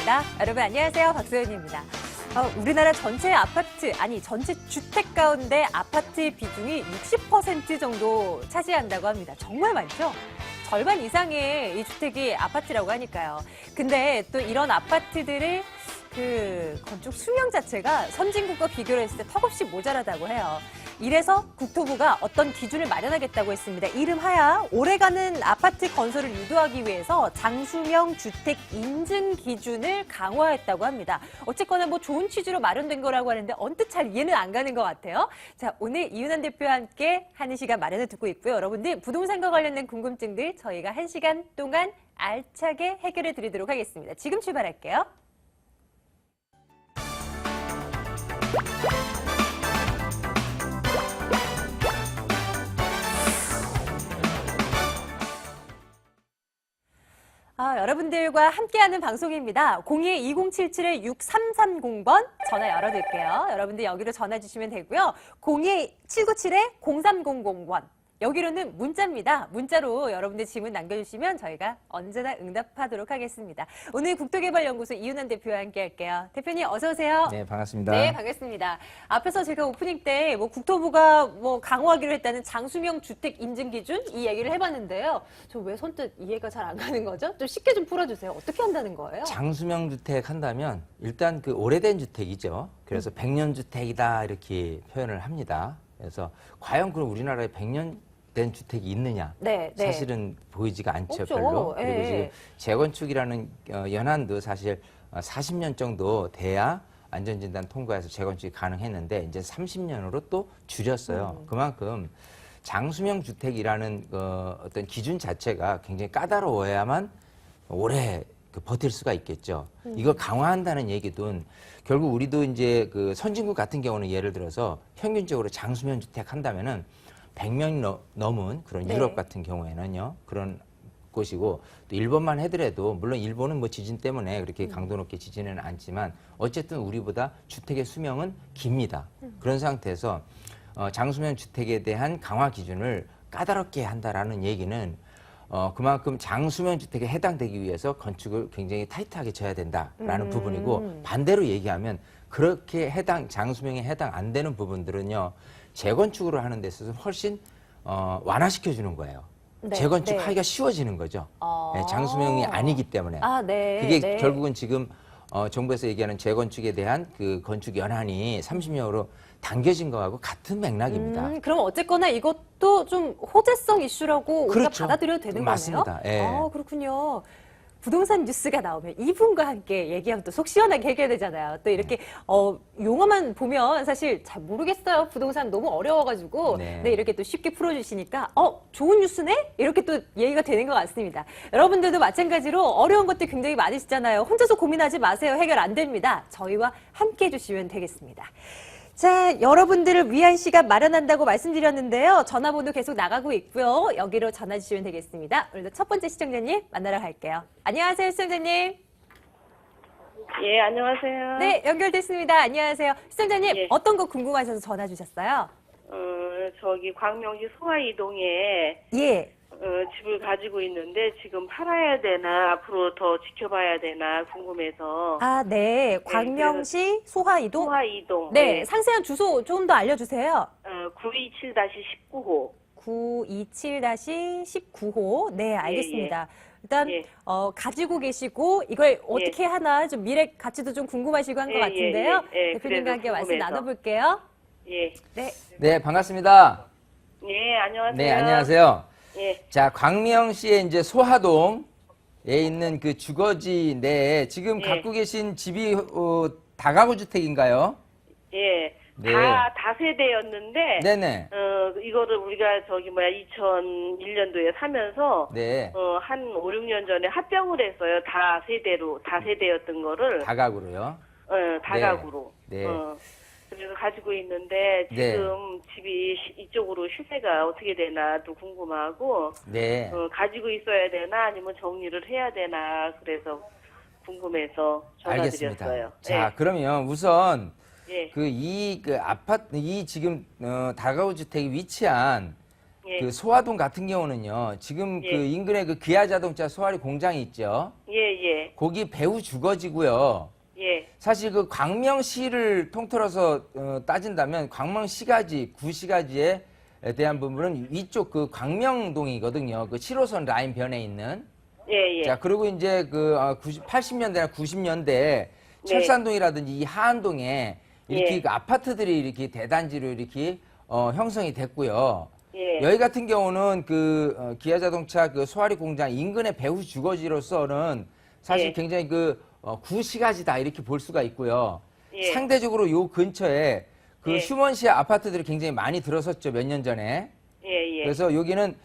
있습니다. 여러분 안녕하세요. 박소연입니다. 우리나라 전체 아파트, 아니 전체 주택 가운데 아파트의 비중이 60% 정도 차지한다고 합니다. 정말 많죠? 절반 이상의 이 주택이 아파트라고 하니까요. 근데 또 이런 아파트들의 그 건축 수명 자체가 선진국과 비교를 했을 때 턱없이 모자라다고 해요. 이래서 국토부가 어떤 기준을 마련하겠다고 했습니다. 이름하야 오래가는 아파트 건설을 유도하기 위해서 장수명 주택 인증 기준을 강화했다고 합니다. 어쨌거나 뭐 좋은 취지로 마련된 거라고 하는데 언뜻 잘 이해는 안 가는 것 같아요. 자, 오늘 이윤환 대표와 함께 하는 시간 마련해 두고 있고요. 여러분들 부동산과 관련된 궁금증들 저희가 1시간 동안 알차게 해결해 드리도록 하겠습니다. 지금 출발할게요. 여러분들과 함께하는 방송입니다. 02-2077-6330번 전화 열어둘게요. 여러분들 여기로 전화 주시면 되고요. 02-797-0300번 여기로는 문자입니다. 문자로 여러분들 질문 남겨주시면 저희가 언제나 응답하도록 하겠습니다. 오늘 국토개발연구소 이윤환 대표와 함께 할게요. 대표님 어서 오세요. 네, 반갑습니다. 네, 반갑습니다. 앞에서 제가 오프닝 때 뭐 국토부가 뭐 강화하기로 했다는 장수명 주택 인증 기준 이 얘기를 해봤는데요. 저 왜 선뜻 이해가 잘 안 가는 거죠? 좀 쉽게 좀 풀어주세요. 어떻게 한다는 거예요? 장수명 주택 한다면 일단 그 오래된 주택이죠. 그래서 100년 주택이다 이렇게 표현을 합니다. 그래서 과연 그럼 우리나라에 100년 된 주택이 있느냐? 네, 네. 사실은 보이지가 않죠, 없죠. 별로. 예. 그리고 지금 재건축이라는 연한도 사실 40년 정도 돼야 안전진단 통과해서 재건축이 가능했는데 이제 30년으로 또 줄였어요. 그만큼 장수명 주택이라는 어떤 기준 자체가 굉장히 까다로워야만 오래 버틸 수가 있겠죠. 이걸 강화한다는 얘기든 결국 우리도 이제 그 선진국 같은 경우는 예를 들어서 평균적으로 장수명 주택 한다면은 100명 넘은 그런 네. 유럽 같은 경우에는요. 그런 곳이고 또 일본만 해더라도 물론 일본은 뭐 지진 때문에 그렇게 강도 높게 지지는 않지만 어쨌든 우리보다 주택의 수명은 깁니다. 그런 상태에서 장수명 주택에 대한 강화 기준을 까다롭게 한다라는 얘기는 그만큼 장수명 주택에 해당되기 위해서 건축을 굉장히 타이트하게 져야 된다라는 부분이고 반대로 얘기하면 그렇게 장수명에 해당 안 되는 부분들은요. 재건축으로 하는 데 있어서 훨씬 완화시켜주는 거예요. 네, 재건축하기가 네. 쉬워지는 거죠. 네, 장수명이 아니기 때문에. 네, 그게 네. 결국은 지금 정부에서 얘기하는 재건축에 대한 그 건축 연한이 30년으로 당겨진 거하고 같은 맥락입니다. 그럼 어쨌거나 이것도 좀 호재성 이슈라고 우리가 그렇죠. 받아들여도 되는 맞습니다. 거네요? 예. 그렇군요. 부동산 뉴스가 나오면 이분과 함께 얘기하면 또 속 시원하게 해결되잖아요. 또 이렇게 용어만 보면 사실 잘 모르겠어요. 부동산 너무 어려워가지고 네. 네, 이렇게 또 쉽게 풀어주시니까 좋은 뉴스네? 이렇게 또 얘기가 되는 것 같습니다. 여러분들도 마찬가지로 어려운 것들 굉장히 많으시잖아요. 혼자서 고민하지 마세요. 해결 안 됩니다. 저희와 함께 해주시면 되겠습니다. 자, 여러분들을 위한 시간 마련한다고 말씀드렸는데요. 전화번호 계속 나가고 있고요. 여기로 전화 주시면 되겠습니다. 오늘도 첫 번째 시청자님 만나러 갈게요. 안녕하세요, 시청자님. 예, 안녕하세요. 네, 연결됐습니다. 안녕하세요. 시청자님, 예. 어떤 거 궁금하셔서 전화 주셨어요? 저기 광명시 소아이동에 예. 집을 가지고 있는데 지금 팔아야 되나 앞으로 더 지켜봐야 되나 궁금해서. 네. 광명시 소화이동? 소아이동. 네, 예. 상세한 주소 좀 더 알려주세요. 927-19호. 927-19호. 네, 알겠습니다. 일단 예. 가지고 계시고 이걸 어떻게 하나 좀 미래 가치도 좀 궁금하시고 한 것 예, 같은데요. 예. 대표님과 함께 그래서 말씀 궁금해서. 나눠볼게요. 예. 네. 네, 반갑습니다. 예, 안녕하세요. 네, 안녕하세요. 예. 자, 광명시의 이제 소하동에 있는 그 주거지 내에 지금 예. 갖고 계신 집이 다가구 주택인가요? 예. 네. 다세대였는데 네네. 이거를 우리가 2001년도에 사면서 네. 한 5, 6년 전에 합병을 했어요. 다세대였던 거를 다가구로요. 다가구로. 네. 그래서 가지고 있는데 네. 지금 집이 이쪽으로 시세가 어떻게 되나 또 궁금하고 네. 가지고 있어야 되나 아니면 정리를 해야 되나 그래서 궁금해서 알겠습니다. 전화드렸어요. 자, 그러면 우선 예. 이 아파트, 지금 다가구 주택이 위치한 예. 그 소화동 같은 경우는요. 지금 예. 그 인근에 그 기아자동차 소화리 공장이 있죠. 예. 거기 배후 주거지고요. 예. 사실 그 광명시를 통틀어서 따진다면 광명시가지, 구시가지에 대한 부분은 위쪽 그 광명동이거든요. 그 7호선 라인 변에 있는. 예. 자, 그리고 이제 그 80년대나 90년대에 철산동이라든지 이 하안동에 이렇게 예. 그 아파트들이 이렇게 대단지로 이렇게 형성이 됐고요. 예. 여기 같은 경우는 그 기아자동차 그 소화리 공장 인근의 배후 주거지로서는 사실 예. 굉장히 그 구시가지다 이렇게 볼 수가 있고요. 예. 상대적으로 요 근처에 그 예. 휴먼시 아파트들이 굉장히 많이 들어섰죠. 몇 년 전에. 예. 그래서 여기는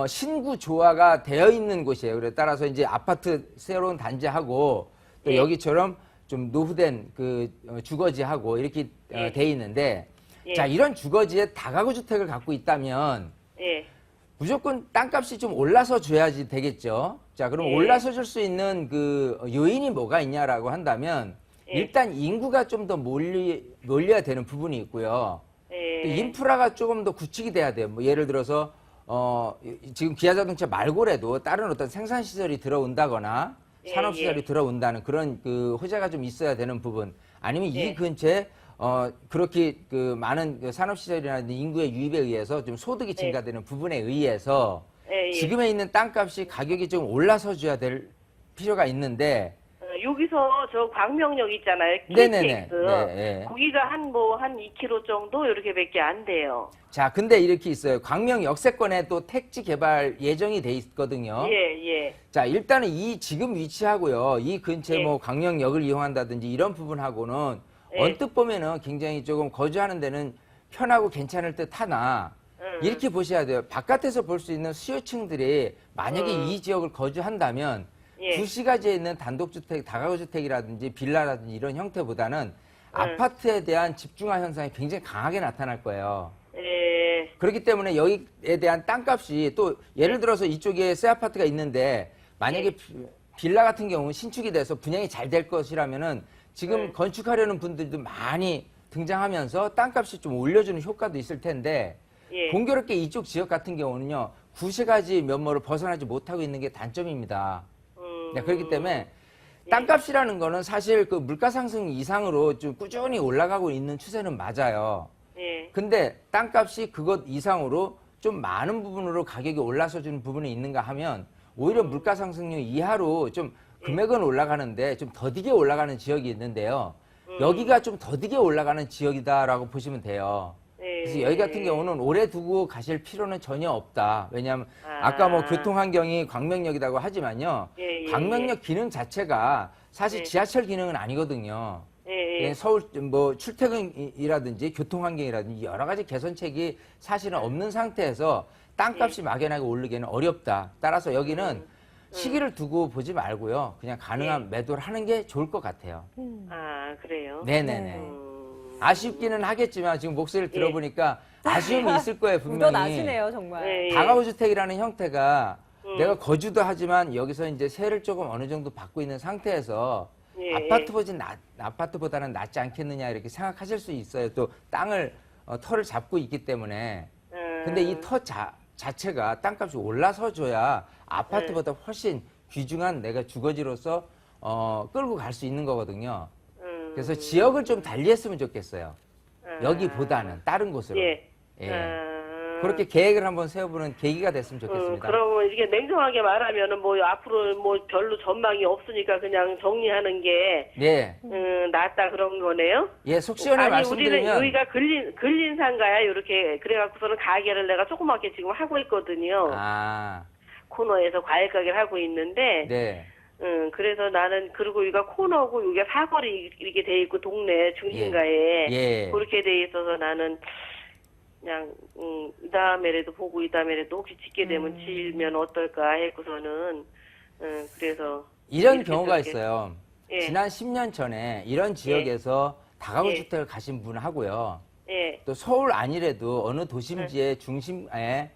신구 조화가 되어 있는 곳이에요. 그래 따라서 이제 아파트 새로운 단지하고 또 예. 여기처럼 좀 노후된 그 주거지하고 이렇게 예. 돼 있는데 예. 자 이런 주거지에 다가구 주택을 갖고 있다면 예. 무조건 땅값이 좀 올라서 줘야지 되겠죠. 자 그럼 예. 올라서 줄 수 있는 그 요인이 뭐가 있냐라고 한다면 예. 일단 인구가 좀 더 몰려야 되는 부분이 있고요. 또 예. 인프라가 조금 더 구축이 돼야 돼요. 뭐 예를 들어서 지금 기아자동차 말고라도 다른 어떤 생산 시설이 들어온다거나 예, 산업 시설이 예. 들어온다는 그런 그 호재가 좀 있어야 되는 부분. 아니면 예. 이 근처에 그렇게 그 많은 그 산업 시설이라든지 인구의 유입에 의해서 좀 소득이 증가되는 부분에 의해서 예. 지금에 있는 땅값이 가격이 좀 올라서 줘야 될 필요가 있는데 여기서 저 광명역 있잖아요. 네네네. KTX. 네. 거기가 한 2km 정도 이렇게밖에 안 돼요. 자, 근데 이렇게 있어요. 광명 역세권에 또 택지 개발 예정이 돼 있거든요. 예. 자, 일단은 이 지금 위치하고요. 이 근처에 예. 뭐 광명역을 이용한다든지 이런 부분하고는 예. 언뜻 보면은 굉장히 조금 거주하는 데는 편하고 괜찮을 듯 하나 이렇게 보셔야 돼요. 바깥에서 볼 수 있는 수요층들이 만약에 이 지역을 거주한다면 예. 구시가지에 있는 단독주택, 다가구주택이라든지 빌라라든지 이런 형태보다는 아파트에 대한 집중화 현상이 굉장히 강하게 나타날 거예요. 예. 그렇기 때문에 여기에 대한 땅값이 또 예를 들어서 이쪽에 새 아파트가 있는데 만약에 빌라 같은 경우는 신축이 돼서 분양이 잘 될 것이라면은 지금 건축하려는 분들도 많이 등장하면서 땅값이 좀 올려주는 효과도 있을 텐데 예. 공교롭게 이쪽 지역 같은 경우는요 구시가지 면모를 벗어나지 못하고 있는 게 단점입니다. 네, 그렇기 때문에 땅값이라는 거는 사실 그 물가 상승 이상으로 좀 꾸준히 올라가고 있는 추세는 맞아요. 예. 근데 땅값이 그것 이상으로 좀 많은 부분으로 가격이 올라서 주는 부분이 있는가 하면 오히려 물가 상승률 이하로 좀 금액은 올라가는데 좀 더디게 올라가는 지역이 있는데요. 여기가 좀 더디게 올라가는 지역이다라고 보시면 돼요. 그래서 여기 같은 경우는 오래 두고 가실 필요는 전혀 없다. 왜냐하면 아까 뭐 교통 환경이 광명역이라고 하지만요. 광명역 기능 자체가 사실 지하철 기능은 아니거든요. 서울 뭐 출퇴근이라든지 교통 환경이라든지 여러 가지 개선책이 사실은 없는 상태에서 땅값이 막연하게 오르기는 어렵다. 따라서 여기는 시기를 두고 보지 말고요. 그냥 가능한 매도를 하는 게 좋을 것 같아요. 아, 그래요? 네네네. 아쉽기는 하겠지만 지금 목소리를 들어보니까 아쉬움이 있을 거예요, 분명히. 묻어나시네요, 정말. 다가구 주택이라는 형태가 내가 거주도 하지만 여기서 이제 세를 조금 어느 정도 받고 있는 상태에서 아파트보다는 낫지 않겠느냐 이렇게 생각하실 수 있어요. 또 땅을 터를 잡고 있기 때문에. 근데 이 터 자체가 땅값이 올라서 줘야 아파트보다 훨씬 귀중한 내가 주거지로서 끌고 갈 수 있는 거거든요. 그래서 지역을 좀 달리했으면 좋겠어요. 여기보다는 다른 곳으로. 예. 그렇게 계획을 한번 세워보는 계기가 됐으면 좋겠습니다. 그러면 이게 냉정하게 말하면은 뭐 앞으로 뭐 별로 전망이 없으니까 그냥 정리하는 게 네. 낫다 그런 거네요. 예, 속 시원히 아니 우리는 말씀드리면 여기가 근린상가야 이렇게 그래갖고서는 가게를 내가 조그맣게 지금 하고 있거든요. 아, 코너에서 과일 가게를 하고 있는데. 네. 그래서 나는 그리고 여기가 코너고 여기가 사거리 이렇게 돼 있고 동네 중심가에 예. 그렇게 돼 있어서 나는 그냥 이 다음에라도 보고 이 다음에라도 혹시 짓게 되면 지으면 어떨까 했고서는 그래서 이런 이렇게 경우가 저렇게. 있어요. 예. 지난 10년 전에 이런 지역에서 다가구 주택을 가신 분하고요. 예. 또 서울 아니래도 어느 도심지의 중심에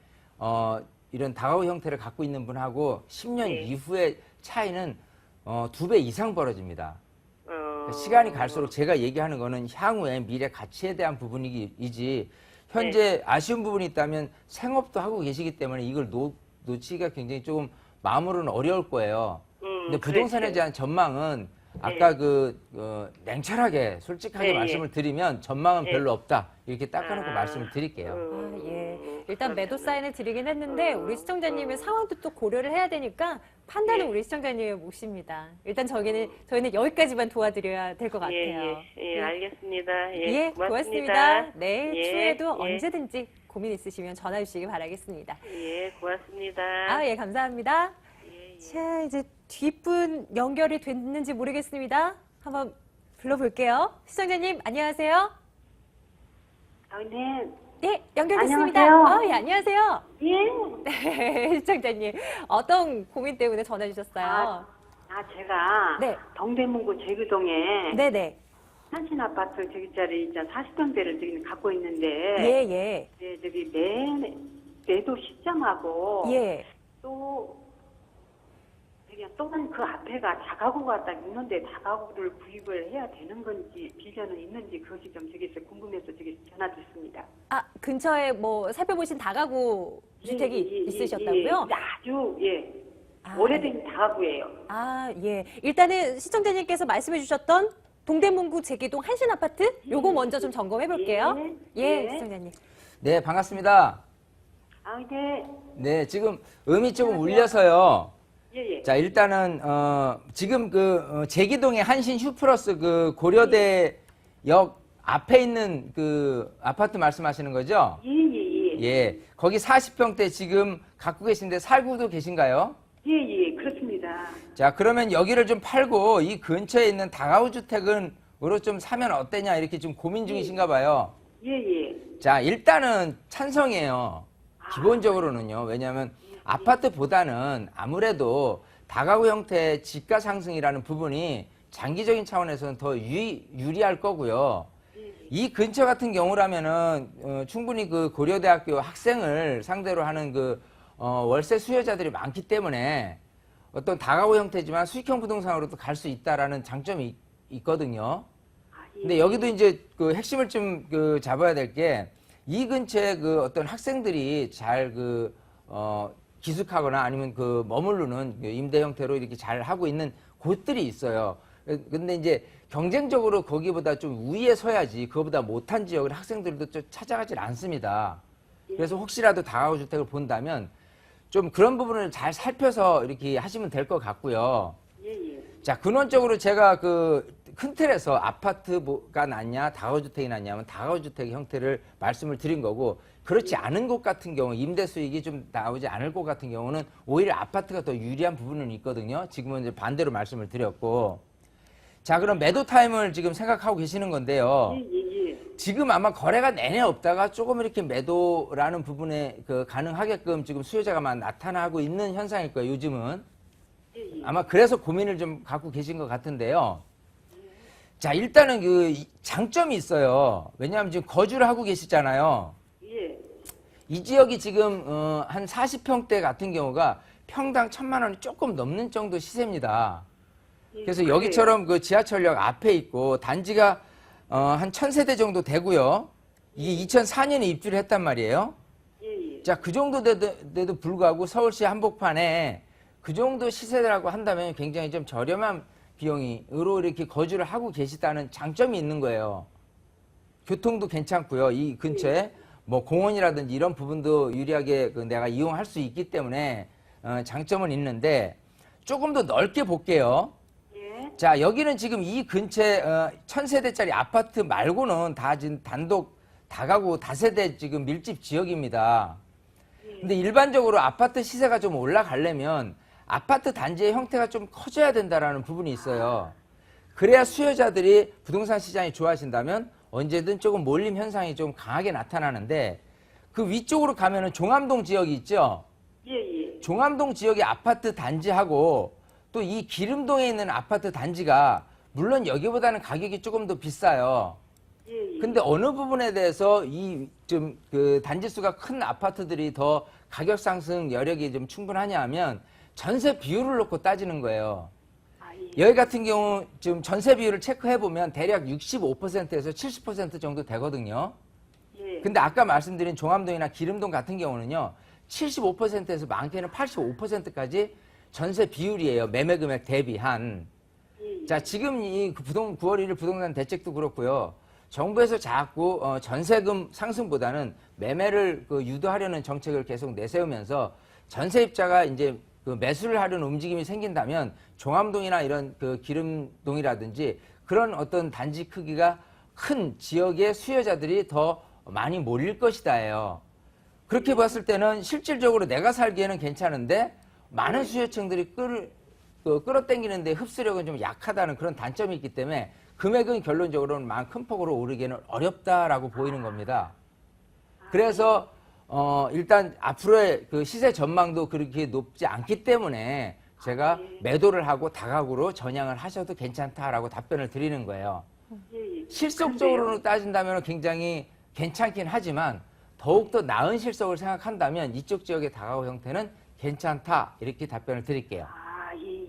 이런 다가구 형태를 갖고 있는 분하고 10년 이후의 차이는 2배 이상 벌어집니다. 시간이 갈수록 제가 얘기하는 거는 향후의 미래 가치에 대한 부분이지 현재 아쉬운 부분이 있다면 생업도 하고 계시기 때문에 이걸 놓치기가 굉장히 조금 마음으로는 어려울 거예요. 근데 부동산에 그렇죠. 대한 전망은 아까 냉철하게 솔직하게 말씀을 드리면 전망은 별로 없다. 이렇게 닦아놓고 말씀을 드릴게요. 아, 예. 일단 매도 사인을 드리긴 했는데 우리 시청자님의 상황도 또 고려를 해야 되니까 판단은 우리 시청자님의 몫입니다. 일단 저희는 여기까지만 도와드려야 될 것 같아요. 예, 알겠습니다. 예, 예, 고맙습니다. 네, 예, 추후에도 예. 언제든지 고민 있으시면 전화 주시기 바라겠습니다. 예, 고맙습니다. 아, 예, 감사합니다. 예. 자, 이제 뒷분 연결이 됐는지 모르겠습니다. 한번 불러볼게요. 시청자님, 안녕하세요. 네. 네, 연결됐습니다. 안녕하세요. 예, 안녕하세요. 예. 네, 시청자님, 어떤 고민 때문에 전화 주셨어요? 제가 네. 동대문구 제주동에 네네. 한신 아파트 저기짜리 40평대를 저기 갖고 있는데 예, 예. 네, 저기 매도 시점하고 예. 또 또한 그 앞에가 다가구가 딱 있는데 다가구를 구입을 해야 되는 건지 비전은 있는지 그것이 좀 저기서 궁금해서 저기 전화 드렸습니다. 아, 근처에 뭐 살펴보신 다가구 주택이 있으셨다고요? 아주 아, 오래된 다가구예요. 아, 예. 일단은 시청자님께서 말씀해 주셨던 동대문구 제기동 한신 아파트 요거 먼저 좀 점검해 볼게요. 예, 시청자님. 네, 반갑습니다. 네. 네, 지금 음이 조금 울려서요. 예. 자, 일단은 지금 제기동의 한신 휴플러스 그 고려대역 앞에 있는 그 아파트 말씀하시는 거죠? 예. 예. 거기 40평대 지금 갖고 계신데 살고도 계신가요? 예, 그렇습니다. 자, 그러면 여기를 좀 팔고 이 근처에 있는 다가구 주택으로 좀 사면 어때냐 이렇게 좀 고민 중이신가 봐요. 예. 자, 일단은 찬성이에요. 기본적으로는요. 왜냐하면 아파트보다는 아무래도 다가구 형태의 집가 상승이라는 부분이 장기적인 차원에서는 더 유리할 거고요. 이 근처 같은 경우라면은 충분히 그 고려대학교 학생을 상대로 하는 월세 수요자들이 많기 때문에 어떤 다가구 형태지만 수익형 부동산으로도 갈 수 있다라는 장점이 있거든요. 근데 여기도 이제 그 핵심을 좀 잡아야 될 게 이 근처에 어떤 학생들이 잘 기숙하거나 아니면 머무르는 임대 형태로 이렇게 잘 하고 있는 곳들이 있어요. 근데 이제 경쟁적으로 거기보다 좀 우위에 서야지 그거보다 못한 지역을 학생들도 좀 찾아가질 않습니다. 그래서 혹시라도 다가구 주택을 본다면 좀 그런 부분을 잘 살펴서 이렇게 하시면 될 것 같고요. 자, 근원적으로 제가 큰 틀에서 아파트가 낫냐, 다가구주택이 낫냐면 다가구주택 형태를 말씀을 드린 거고, 그렇지 않은 곳 같은 경우, 임대 수익이 좀 나오지 않을 곳 같은 경우는 오히려 아파트가 더 유리한 부분은 있거든요. 지금은 이제 반대로 말씀을 드렸고. 자, 그럼 매도 타임을 지금 생각하고 계시는 건데요. 지금 아마 거래가 내내 없다가 조금 이렇게 매도라는 부분에 가능하게끔 지금 수요자가 막 나타나고 있는 현상일 거예요, 요즘은. 아마 그래서 고민을 좀 갖고 계신 것 같은데요. 자, 일단은 장점이 있어요. 왜냐하면 지금 거주를 하고 계시잖아요. 이 지역이 지금 한 40평대 같은 경우가 평당 1,000만 원이 조금 넘는 정도 시세입니다. 그래서 여기처럼 지하철역 앞에 있고 단지가 한 1,000세대 정도 되고요. 이게 2004년에 입주를 했단 말이에요. 자, 그 정도 돼도 불구하고 서울시 한복판에 그 정도 시세라고 한다면 굉장히 좀 저렴한 비용으로 이렇게 거주를 하고 계시다는 장점이 있는 거예요. 교통도 괜찮고요. 이 근처에 뭐 공원이라든지 이런 부분도 유리하게 내가 이용할 수 있기 때문에 장점은 있는데 조금 더 넓게 볼게요. 자, 여기는 지금 이 근처에 1,000세대짜리 아파트 말고는 다 지금 단독 다가구 다세대 지금 밀집 지역입니다. 근데 일반적으로 아파트 시세가 좀 올라가려면 아파트 단지의 형태가 좀 커져야 된다라는 부분이 있어요. 그래야 수요자들이 부동산 시장이 좋아하신다면 언제든 조금 몰림 현상이 좀 강하게 나타나는데 그 위쪽으로 가면은 종암동 지역이 있죠? 종암동 지역의 아파트 단지하고 또 이 기름동에 있는 아파트 단지가 물론 여기보다는 가격이 조금 더 비싸요. 근데 어느 부분에 대해서 단지 수가 큰 아파트들이 더 가격 상승 여력이 좀 충분하냐 하면 전세 비율을 놓고 따지는 거예요. 여기 같은 경우 지금 전세 비율을 체크해 보면 대략 65%에서 70% 정도 되거든요. 예. 근데 아까 말씀드린 종암동이나 기름동 같은 경우는요, 75%에서 많게는 85%까지 전세 비율이에요. 매매 금액 대비한. 예. 자, 지금 이 9월 1일 부동산 대책도 그렇고요. 정부에서 자꾸 전세금 상승보다는 매매를 유도하려는 정책을 계속 내세우면서 전세입자가 이제 매수를 하려는 움직임이 생긴다면 종암동이나 이런 기름동이라든지 그런 어떤 단지 크기가 큰 지역의 수요자들이 더 많이 몰릴 것이다예요. 그렇게 봤을 때는 실질적으로 내가 살기에는 괜찮은데 많은 수요층들이 끌어당기는데 흡수력은 좀 약하다는 그런 단점이 있기 때문에 금액은 결론적으로는 큰 폭으로 오르기는 어렵다라고 보이는 겁니다. 그래서 일단 앞으로의 그 시세 전망도 그렇게 높지 않기 때문에 제가 매도를 하고 다가구로 전향을 하셔도 괜찮다라고 답변을 드리는 거예요. 예. 실속적으로는 따진다면 굉장히 괜찮긴 하지만 더욱더 나은 실속을 생각한다면 이쪽 지역의 다가구 형태는 괜찮다 이렇게 답변을 드릴게요. 아, 예.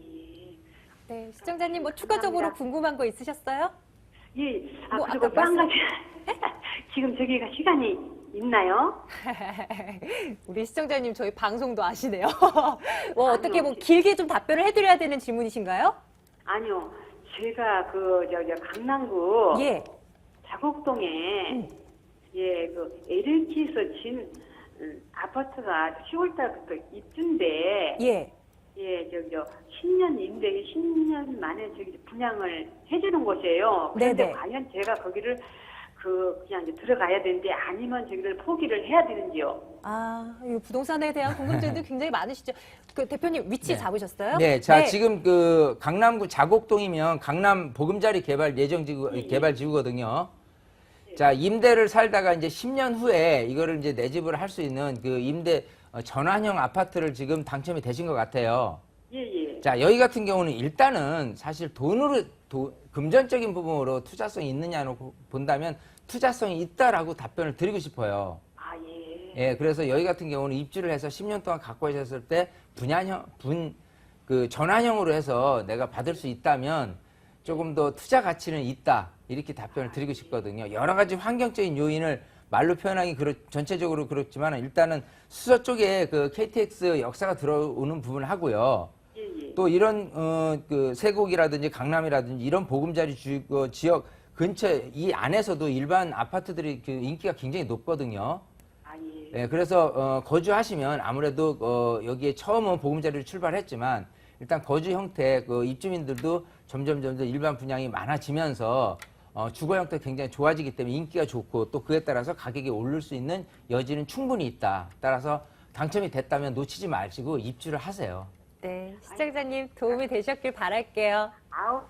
네, 시청자님 뭐 추가적으로 감사합니다. 궁금한 거 있으셨어요? 예. 아, 뭐 그리고 아까 또 한 가지. 지금 저기가 시간이 있나요? 우리 시청자님 저희 방송도 아시네요. 뭐 어떻게 뭐 길게 좀 답변을 해드려야 되는 질문이신가요? 아니요. 제가 강남구 예. 자곡동에 예, LH에서 진 아파트가 10월달부터 입주인데 예. 예, 10년 임대 10년 만에 분양을 해주는 곳이에요. 그런데 네네. 과연 제가 거기를 그냥 이제 들어가야 되는데 아니면 저기를 포기를 해야 되는지요? 아, 이 부동산에 대한 궁금증도 굉장히 많으시죠. 그 대표님 위치 네. 잡으셨어요? 네, 자 지금 강남구 자곡동이면 강남 보금자리 개발 개발 지구거든요. 자 임대를 살다가 이제 10년 후에 이거를 이제 내 집을 할 수 있는 임대 전환형 아파트를 지금 당첨이 되신 것 같아요. 예. 자 여기 같은 경우는 일단은 사실 금전적인 부분으로 투자성이 있느냐로 본다면 투자성이 있다라고 답변을 드리고 싶어요. 아, 예. 예, 그래서 여기 같은 경우는 입주를 해서 10년 동안 갖고 계셨을 때 전환형으로 해서 내가 받을 수 있다면 조금 더 투자 가치는 있다. 이렇게 답변을 드리고 싶거든요. 여러 가지 환경적인 요인을 말로 표현하기 전체적으로 그렇지만 일단은 수서 쪽에 KTX 역사가 들어오는 부분을 하고요. 예. 또 이런 세곡이라든지 강남이라든지 이런 보금자리 지역 근처 이 안에서도 일반 아파트들이 인기가 굉장히 높거든요. 아, 예. 예, 그래서 거주하시면 아무래도 여기에 처음은 보금자리로 출발했지만 일단 거주 형태 입주민들도 점점 일반 분양이 많아지면서 주거 형태 굉장히 좋아지기 때문에 인기가 좋고 또 그에 따라서 가격이 오를 수 있는 여지는 충분히 있다. 따라서 당첨이 됐다면 놓치지 마시고 입주를 하세요. 네, 시청자님 도움이 되셨길 바랄게요. 아우,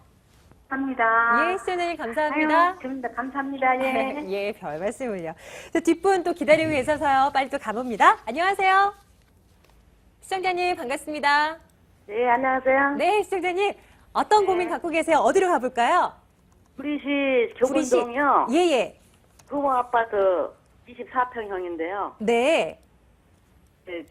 감사합니다. 예, 시청자님 감사합니다. 아유, 좀 감사합니다. 예. 예, 별 말씀을요. 저 뒷분 또 기다리고 계셔서요. 빨리 또 가봅니다. 안녕하세요. 시청자님 반갑습니다. 네, 안녕하세요. 네, 시청자님 어떤 고민 갖고 계세요? 어디로 가볼까요? 구리시 구리시. 교문동이요. 예. 부모 아파트 24평형인데요. 네. 네,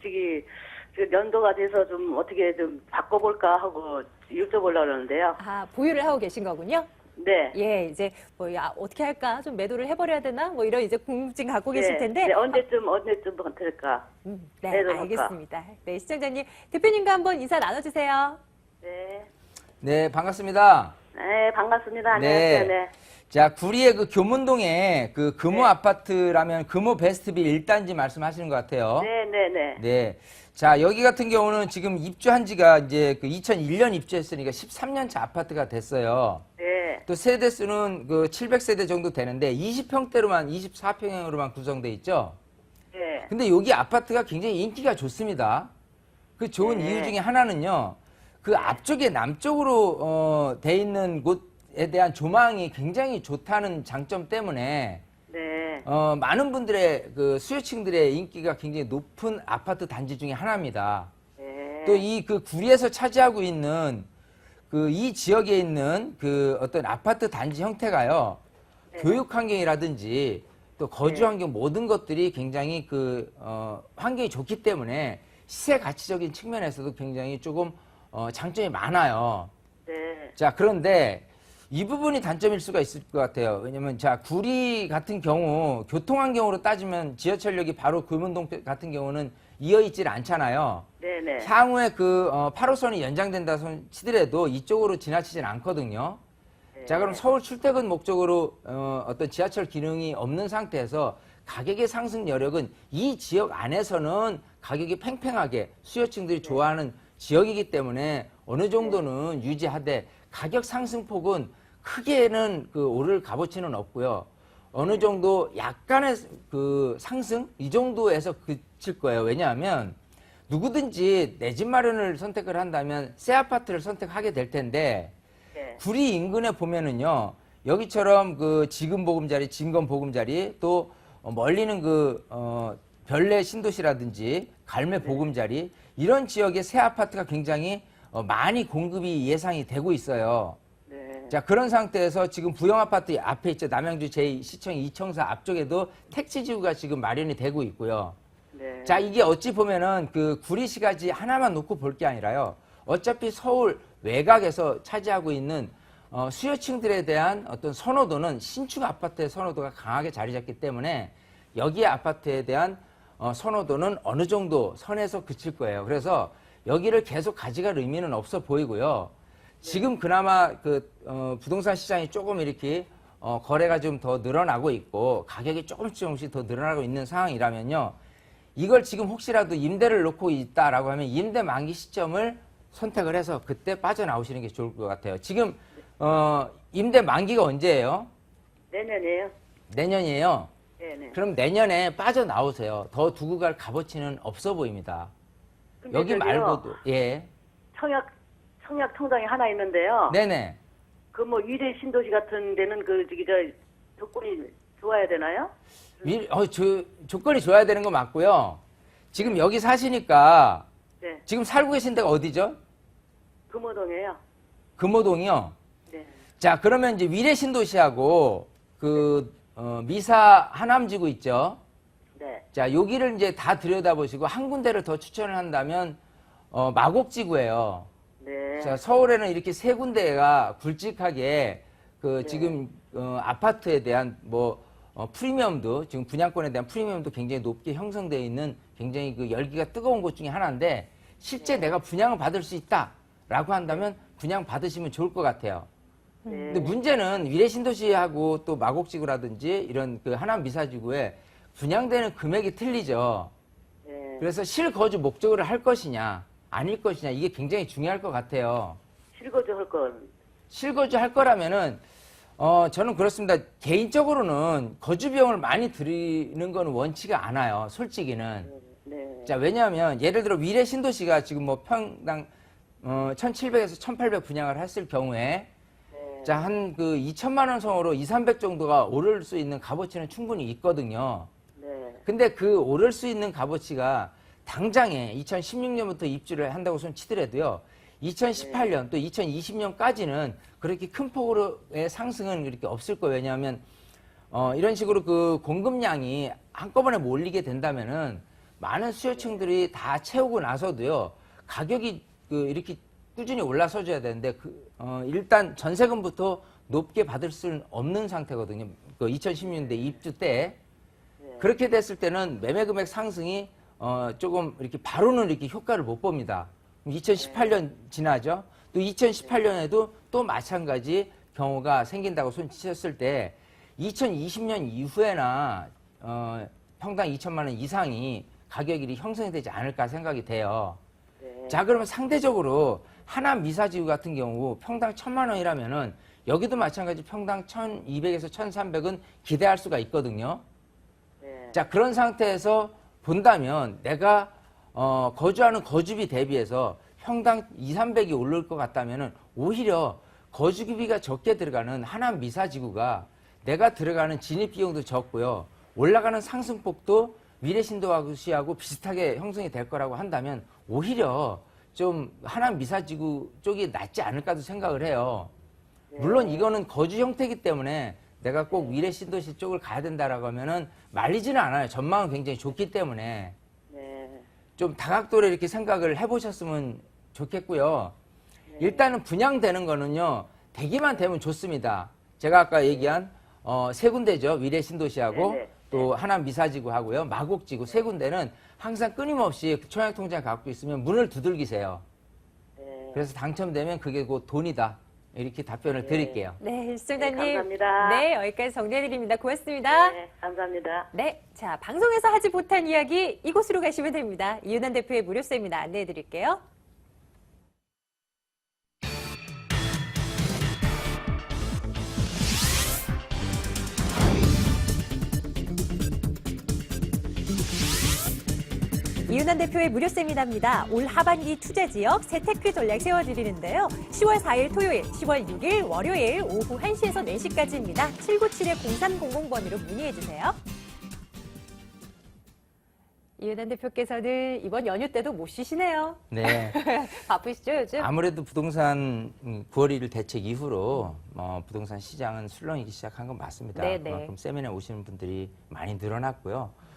연도가 돼서 좀 어떻게 좀 바꿔볼까 하고 여쭤보려고 그러는데요. 아, 보유를 하고 계신 거군요. 네. 예, 이제 어떻게 할까? 좀 매도를 해버려야 되나? 뭐 이런 이제 궁금증 갖고 계실 텐데. 네, 언제쯤 될까? 네, 매도할까? 알겠습니다. 네, 시청자님 대표님과 한번 인사 나눠주세요. 네. 네, 반갑습니다. 네, 반갑습니다. 네. 안녕하세요. 네. 자, 구리의 교문동에 금호 아파트라면 금호 베스트빌 1단지 말씀하시는 것 같아요. 네. 네. 자, 여기 같은 경우는 지금 입주한 지가 이제 2001년 입주했으니까 13년 차 아파트가 됐어요. 네. 또 세대수는 700세대 정도 되는데 20평대로만 24평형으로만 구성돼 있죠. 네. 근데 여기 아파트가 굉장히 인기가 좋습니다. 그 좋은 이유 중에 하나는요. 그 앞쪽에 남쪽으로 돼 있는 곳에 대한 조망이 굉장히 좋다는 장점 때문에 네. 많은 분들의 수요층들의 인기가 굉장히 높은 아파트 단지 중에 하나입니다. 네. 또 이 구리에서 차지하고 있는 이 지역에 있는 어떤 아파트 단지 형태가요. 교육 환경이라든지 또 거주 환경 모든 것들이 굉장히 환경이 좋기 때문에 시세 가치적인 측면에서도 굉장히 조금 장점이 많아요. 네. 자, 그런데 이 부분이 단점일 수가 있을 것 같아요. 왜냐면 자 구리 같은 경우 교통환경으로 따지면 지하철역이 바로 금운동 같은 경우는 이어 있질 않잖아요. 네네. 향후에 그 8호선이 연장된다 치더라도 이쪽으로 지나치진 않거든요. 자 그럼 서울 출퇴근 목적으로 어떤 지하철 기능이 없는 상태에서 가격의 상승 여력은 이 지역 안에서는 가격이 팽팽하게 수요층들이 좋아하는 지역이기 때문에 어느 정도는 유지하되 가격 상승폭은 크게는 그 오를 값어치는 없고요. 어느 정도 약간의 그 상승 이 정도에서 그칠 거예요. 왜냐하면 누구든지 내 집 마련을 선택을 한다면 새 아파트를 선택하게 될 텐데 네. 구리 인근에 보면은요 여기처럼 그 지금 보금자리, 진건 보금자리 또 멀리는 그 별내 신도시라든지 갈매 보금자리 이런 지역의 새 아파트가 굉장히 많이 공급이 예상이 되고 있어요. 네. 자 그런 상태에서 지금 부영아파트 앞에 있죠. 남양주 제2시청 이청사 앞쪽에도 택지지구가 지금 마련이 되고 있고요. 네. 자 이게 어찌 보면은 그 구리시가지 하나만 놓고 볼 게 아니라요. 어차피 서울 외곽에서 차지하고 있는 수요층들에 대한 어떤 선호도는 신축 아파트의 선호도가 강하게 자리 잡기 때문에 여기 아파트에 대한 선호도는 어느 정도 선에서 그칠 거예요. 그래서 여기를 계속 가져갈 의미는 없어 보이고요. 지금 그나마 그 부동산 시장이 조금 이렇게 거래가 좀 더 늘어나고 있고 가격이 조금씩 더 늘어나고 있는 상황이라면요. 이걸 지금 혹시라도 임대를 놓고 있다라고 하면 임대 만기 시점을 선택을 해서 그때 빠져나오시는 게 좋을 것 같아요. 지금 임대 만기가 언제예요? 내년이에요. 내년이에요. 네네. 그럼 내년에 빠져나오세요. 더 두고 갈 값어치는 없어 보입니다. 근데 여기 저기요, 말고도 예. 청약 통장이 하나 있는데요. 네네. 그 뭐 위례 신도시 같은 데는 그 저기 저 조건이 좋아야 되나요? 조건이 좋아야 되는 거 맞고요. 지금 여기 사시니까 네. 지금 살고 계신 데가 어디죠? 금호동이에요. 금호동이요. 네. 자 그러면 이제 위례 신도시하고 그 미사 하남지구 있죠. 네. 자 여기를 이제 다 들여다보시고 한 군데를 더 추천을 한다면 마곡지구예요. 네. 자, 서울에는 이렇게 세 군데가 굵직하게 그 네. 지금 아파트에 대한 뭐 프리미엄도 지금 분양권에 대한 프리미엄도 굉장히 높게 형성되어 있는 굉장히 그 열기가 뜨거운 곳 중에 하나인데 실제 네. 내가 분양을 받을 수 있다라고 한다면 분양 받으시면 좋을 것 같아요. 네. 근데 문제는 위례 신도시하고 또 마곡지구라든지 이런 그 하남 미사지구에 분양되는 금액이 틀리죠. 네. 그래서 실거주 목적으로 할 것이냐 아닐 것이냐 이게 굉장히 중요할 것 같아요. 실거주 할 건. 실거주 할 거라면은 저는 그렇습니다. 개인적으로는 거주 비용을 많이 들이는 건 원치가 않아요. 솔직히는. 네. 자 왜냐하면 예를 들어 위례 신도시가 지금 뭐 평당 1,700에서 1,800 분양을 했을 경우에 네. 자 한 그 2천만 원 선으로 2, 300 정도가 오를 수 있는 값어치는 충분히 있거든요. 네. 근데 그 오를 수 있는 값어치가 당장에 2016년부터 입주를 한다고 손 치더라도요. 2018년 또 2020년까지는 그렇게 큰 폭으로의 상승은 이렇게 없을 거예요. 왜냐하면 이런 식으로 그 공급량이 한꺼번에 몰리게 된다면은 많은 수요층들이 다 채우고 나서도요. 가격이 그 이렇게 꾸준히 올라서줘야 되는데 일단 전세금부터 높게 받을 수는 없는 상태거든요. 그 2016년대 입주 때 그렇게 됐을 때는 매매 금액 상승이 조금 이렇게 바로는 이렇게 효과를 못 봅니다. 2018년 지나죠. 또 2018년에도 또 마찬가지 경우가 생긴다고 손치셨을 때 2020년 이후에나 평당 2천만 원 이상이 가격이 형성이 되지 않을까 생각이 돼요. 네. 자 그러면 상대적으로 하남 미사지구 같은 경우 평당 1,000만 원이라면은 여기도 마찬가지 평당 1,200에서 1,300은 기대할 수가 있거든요. 네. 자 그런 상태에서 본다면 내가 거주하는 거주비 대비해서 평당 2, 300이 오를 것 같다면은 오히려 거주비가 적게 들어가는 하남 미사지구가 내가 들어가는 진입 비용도 적고요. 올라가는 상승폭도 위례 신도시하고 비슷하게 형성이 될 거라고 한다면 오히려 좀 하남 미사지구 쪽이 낫지 않을까도 생각을 해요. 물론 이거는 거주 형태이기 때문에 내가 꼭 위례 신도시 쪽을 가야 된다라고 하면은 말리지는 않아요. 전망은 굉장히 좋기 때문에 네. 좀 다각도로 이렇게 생각을 해보셨으면 좋겠고요. 일단은 분양되는 거는요. 되기만 되면 좋습니다. 제가 아까 얘기한 세 군데죠. 위례 신도시하고 네네. 또 하남 미사지구 하고요. 마곡지구 세 군데는 항상 끊임없이 청약통장 갖고 있으면 문을 두들기세요. 네. 그래서 당첨되면 그게 곧 돈이다. 이렇게 답변을 드릴게요. 네, 시청자님. 네, 감사합니다. 네, 여기까지 정리해드립니다. 고맙습니다. 네, 감사합니다. 네, 자, 방송에서 하지 못한 이야기 이곳으로 가시면 됩니다. 이윤환 대표의 무료 세미나 안내해드릴게요. 이윤환 대표의 무료 세미나입니다. 올 하반기 투자 지역 세테크 전략 세워드리는데요. 10월 4일 토요일, 10월 6일 월요일 오후 1시에서 4시까지입니다. 797-0300번으로 문의해주세요. 이윤환 대표께서는 이번 연휴 때도 못 쉬시네요. 네. 바쁘시죠, 요즘? 아무래도 부동산 9월 1일 대책 이후로 부동산 시장은 술렁이기 시작한 건 맞습니다. 네네. 그만큼 세미나에 오시는 분들이 많이 늘어났고요.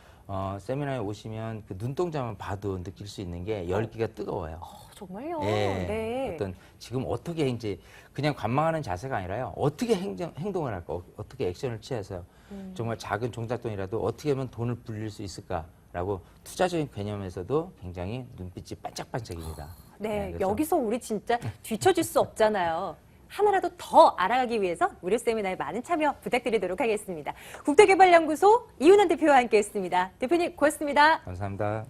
세미나에 오시면 그 눈동자만 봐도 느낄 수 있는 게 열기가 뜨거워요. 정말요? 예. 네. 어떤 지금 어떻게 이제 그냥 관망하는 자세가 아니라요. 어떻게 행동을 할까? 어떻게 액션을 취해서 정말 작은 종잣돈이라도 어떻게 하면 돈을 불릴 수 있을까라고 투자적인 개념에서도 굉장히 눈빛이 반짝반짝입니다. 네, 그래서 여기서 우리 진짜 뒤처질 수 없잖아요. 하나라도 더 알아가기 위해서 무료 세미나에 많은 참여 부탁드리도록 하겠습니다. 국토개발연구소 이윤환 대표와 함께했습니다. 대표님 고맙습니다. 감사합니다.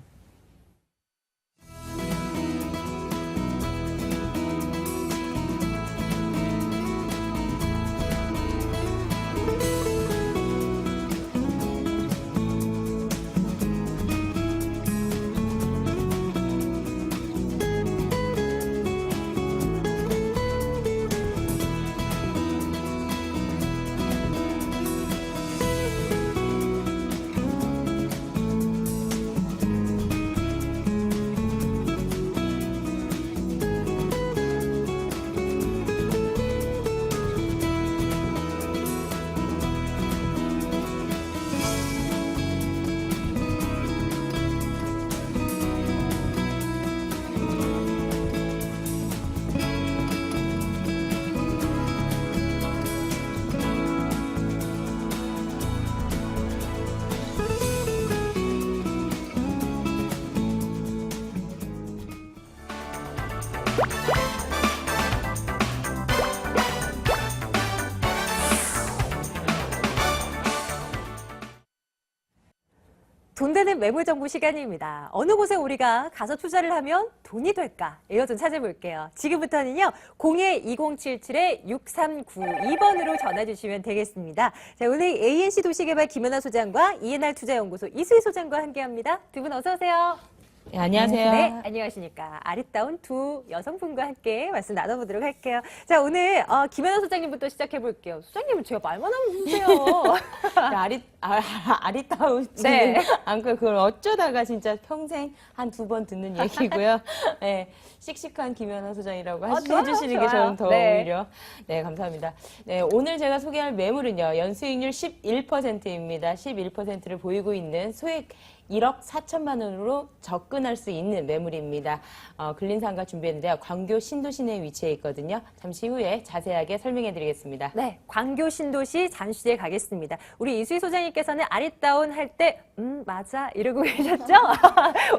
돈 되는 매물 정보 시간입니다. 어느 곳에 우리가 가서 투자를 하면 돈이 될까? 이거 좀 찾아볼게요. 지금부터는요, 02-2077-6392번으로 전화 주시면 되겠습니다. 자, 오늘 ANC 도시개발 김연아 소장과 ENR 투자연구소 이수희 소장과 함께 합니다. 두 분 어서 오세요. 네, 안녕하세요. 네, 안녕하십니까. 아리따운 두 여성분과 함께 말씀 나눠보도록 할게요. 자, 오늘 김연아 소장님부터 시작해볼게요. 소장님은 제가 말만 하면 웃으세요. 아리따우지 네. 않고 그걸 어쩌다가 진짜 평생 한 2번 듣는 얘기고요. 네, 씩씩한 김연아 소장이라고 좋아요, 해주시는 게 좋아요. 저는 더 네. 오히려. 네, 감사합니다. 네, 오늘 제가 소개할 매물은요. 연수익률 11%입니다. 11%를 보이고 있는 소액 1억 4천만 원으로 접근할 수 있는 매물입니다. 근린상가 준비했는데요. 광교 신도시 내에 위치해 있거든요. 잠시 후에 자세하게 설명해 드리겠습니다. 네, 광교 신도시 잠시 뒤에 가겠습니다. 우리 이수희 소장님께서는 아리따운 할 때, 맞아, 이러고 계셨죠?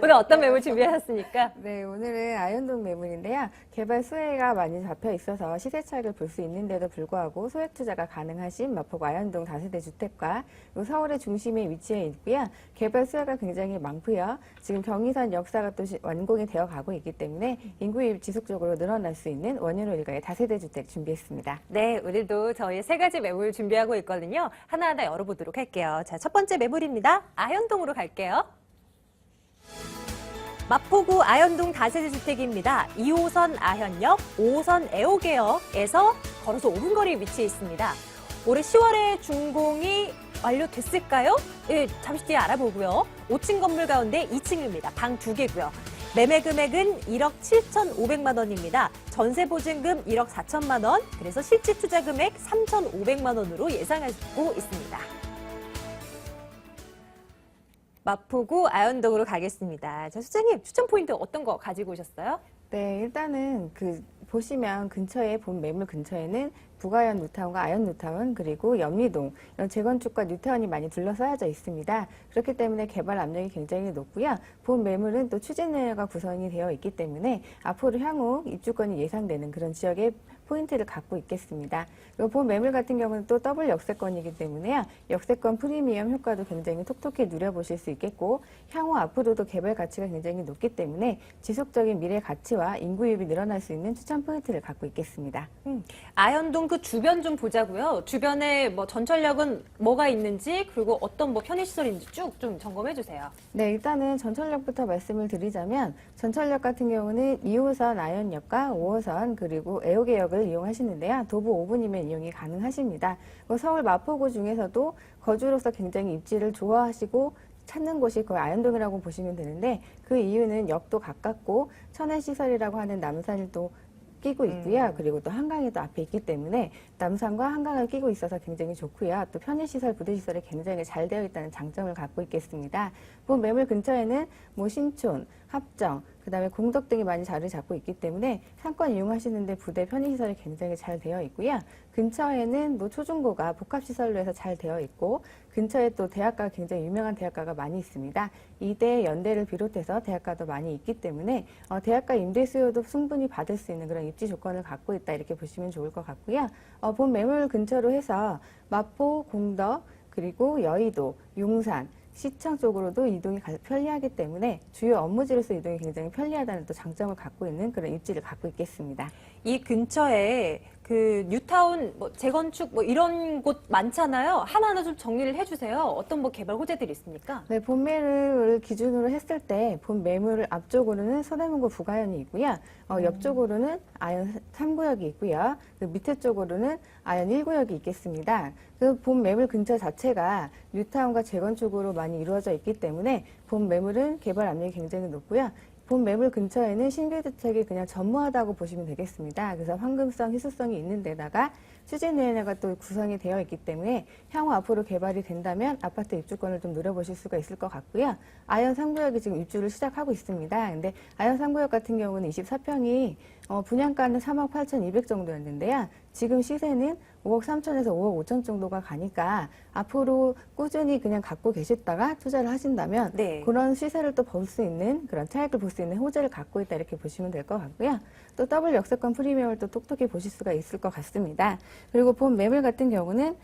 오늘 어떤 매물 준비하셨습니까? 네, 오늘은 아현동 매물인데요. 개발 수혜가 많이 잡혀 있어서 시세 차익을 볼 수 있는데도 불구하고 소액 투자가 가능하신 마포구 아현동 다세대 주택과 서울의 중심에 위치해 있고요. 개발 수혜가 굉장히 많고요. 지금 경의선 역사가 또 완공이 되어 가고 있기 때문에 인구입 지속적으로 늘어날 수 있는 원효로 일가의 다세대 주택 준비했습니다. 네, 오늘도 저희 3가지 매물 준비하고 있거든요. 하나하나 열어보도록 할게요. 자, 첫 번째 매물입니다. 아현동으로 갈게요. 마포구 아현동 다세대 주택입니다. 2호선 아현역, 5호선 애호개역에서 걸어서 5분 거리에 위치해 있습니다. 올해 10월에 준공이 완료됐을까요? 예, 잠시 뒤에 알아보고요. 5층 건물 가운데 2층입니다. 방 2개고요. 매매 금액은 1억 7,500만 원입니다. 전세 보증금 1억 4천만 원, 그래서 실제 투자 금액 3,500만 원으로 예상하고 있습니다. 마포구 아현동으로 가겠습니다. 자, 소장님 추천 포인트 어떤 거 가지고 오셨어요? 네, 일단은 그 보시면 근처에 본 매물 근처에는 북아현 뉴타운과 아현 뉴타운 그리고 염리동 이런 재건축과 뉴타운이 많이 둘러싸여져 있습니다. 그렇기 때문에 개발 압력이 굉장히 높고요. 본 매물은 또 추진회가 구성이 되어 있기 때문에 앞으로 향후 입주권이 예상되는 그런 지역의 포인트를 갖고 있겠습니다. 그리고 본 매물 같은 경우는 또 더블 역세권이기 때문에요. 역세권 프리미엄 효과도 굉장히 톡톡히 누려보실 수 있겠고 향후 앞으로도 개발 가치가 굉장히 높기 때문에 지속적인 미래 가치와 인구 유입이 늘어날 수 있는 추천 포인트를 갖고 있겠습니다. 아현동 그 주변 좀 보자고요. 주변에 뭐 전철역은 뭐가 있는지 그리고 어떤 뭐 편의시설인지 쭉 좀 점검해 주세요. 네, 일단은 전철역부터 말씀을 드리자면 전철역 같은 경우는 2호선 아현역과 5호선 그리고 애호개역을 이용하시는데요. 도보 5분이면 이용이 가능하십니다. 서울 마포구 중에서도 거주로서 굉장히 입지를 좋아하시고 찾는 곳이 거의 아현동이라고 보시면 되는데 그 이유는 역도 가깝고 천연시설이라고 하는 남산을 또 끼고 있고요. 그리고 또 한강이 또 앞에 있기 때문에 남산과 한강을 끼고 있어서 굉장히 좋고요. 또 편의시설, 부대시설이 굉장히 잘 되어 있다는 장점을 갖고 있겠습니다. 본 매물 근처에는 뭐 신촌, 합정, 그다음에 공덕 등이 많이 자리를 잡고 있기 때문에 상권 이용하시는데 부대 편의시설이 굉장히 잘 되어 있고요. 근처에는 뭐 초중고가 복합시설로 해서 잘 되어 있고 근처에 또 대학가가 굉장히 유명한 대학가가 많이 있습니다. 이대, 연대를 비롯해서 대학가도 많이 있기 때문에 대학가 임대 수요도 충분히 받을 수 있는 그런 입지 조건을 갖고 있다 이렇게 보시면 좋을 것 같고요. 본 매물 근처로 해서 마포, 공덕, 그리고 여의도, 용산, 시청 쪽으로도 이동이 편리하기 때문에 주요 업무지로서 이동이 굉장히 편리하다는 또 장점을 갖고 있는 그런 입지를 갖고 있겠습니다. 이 근처에 그 뉴타운 뭐 재건축 뭐 이런 곳 많잖아요. 하나하나 좀 정리를 해주세요. 어떤 뭐 개발 호재들이 있습니까? 네, 본 매물을 기준으로 했을 때 본 매물 앞쪽으로는 서대문구 북아현이 있고요. 옆쪽으로는 아현 3구역이 있고요. 그 밑에 쪽으로는 아현 1구역이 있겠습니다. 그 본 매물 근처 자체가 뉴타운과 재건축으로 많이 이루어져 있기 때문에 본 매물은 개발 압력이 굉장히 높고요. 본 매물 근처에는 신규 주택이 그냥 전무하다고 보시면 되겠습니다. 그래서 황금성, 희소성이 있는 데다가 추진위원회가 또 구성이 되어 있기 때문에 향후 앞으로 개발이 된다면 아파트 입주권을 좀 누려보실 수가 있을 것 같고요. 아현 3구역이 지금 입주를 시작하고 있습니다. 근데 아현 3구역 같은 경우는 24평이 분양가는 3억 8,200 정도였는데요. 지금 시세는 5억 3천에서 5억 5천 정도가 가니까 앞으로 꾸준히 그냥 갖고 계셨다가 투자를 하신다면 네. 그런 시세를 또 볼 수 있는 그런 차익을 볼 수 있는 호재를 갖고 있다 이렇게 보시면 될 것 같고요. 또 더블 역세권 프리미엄을 또 똑똑히 보실 수가 있을 것 같습니다. 그리고 본 매물 같은 경우는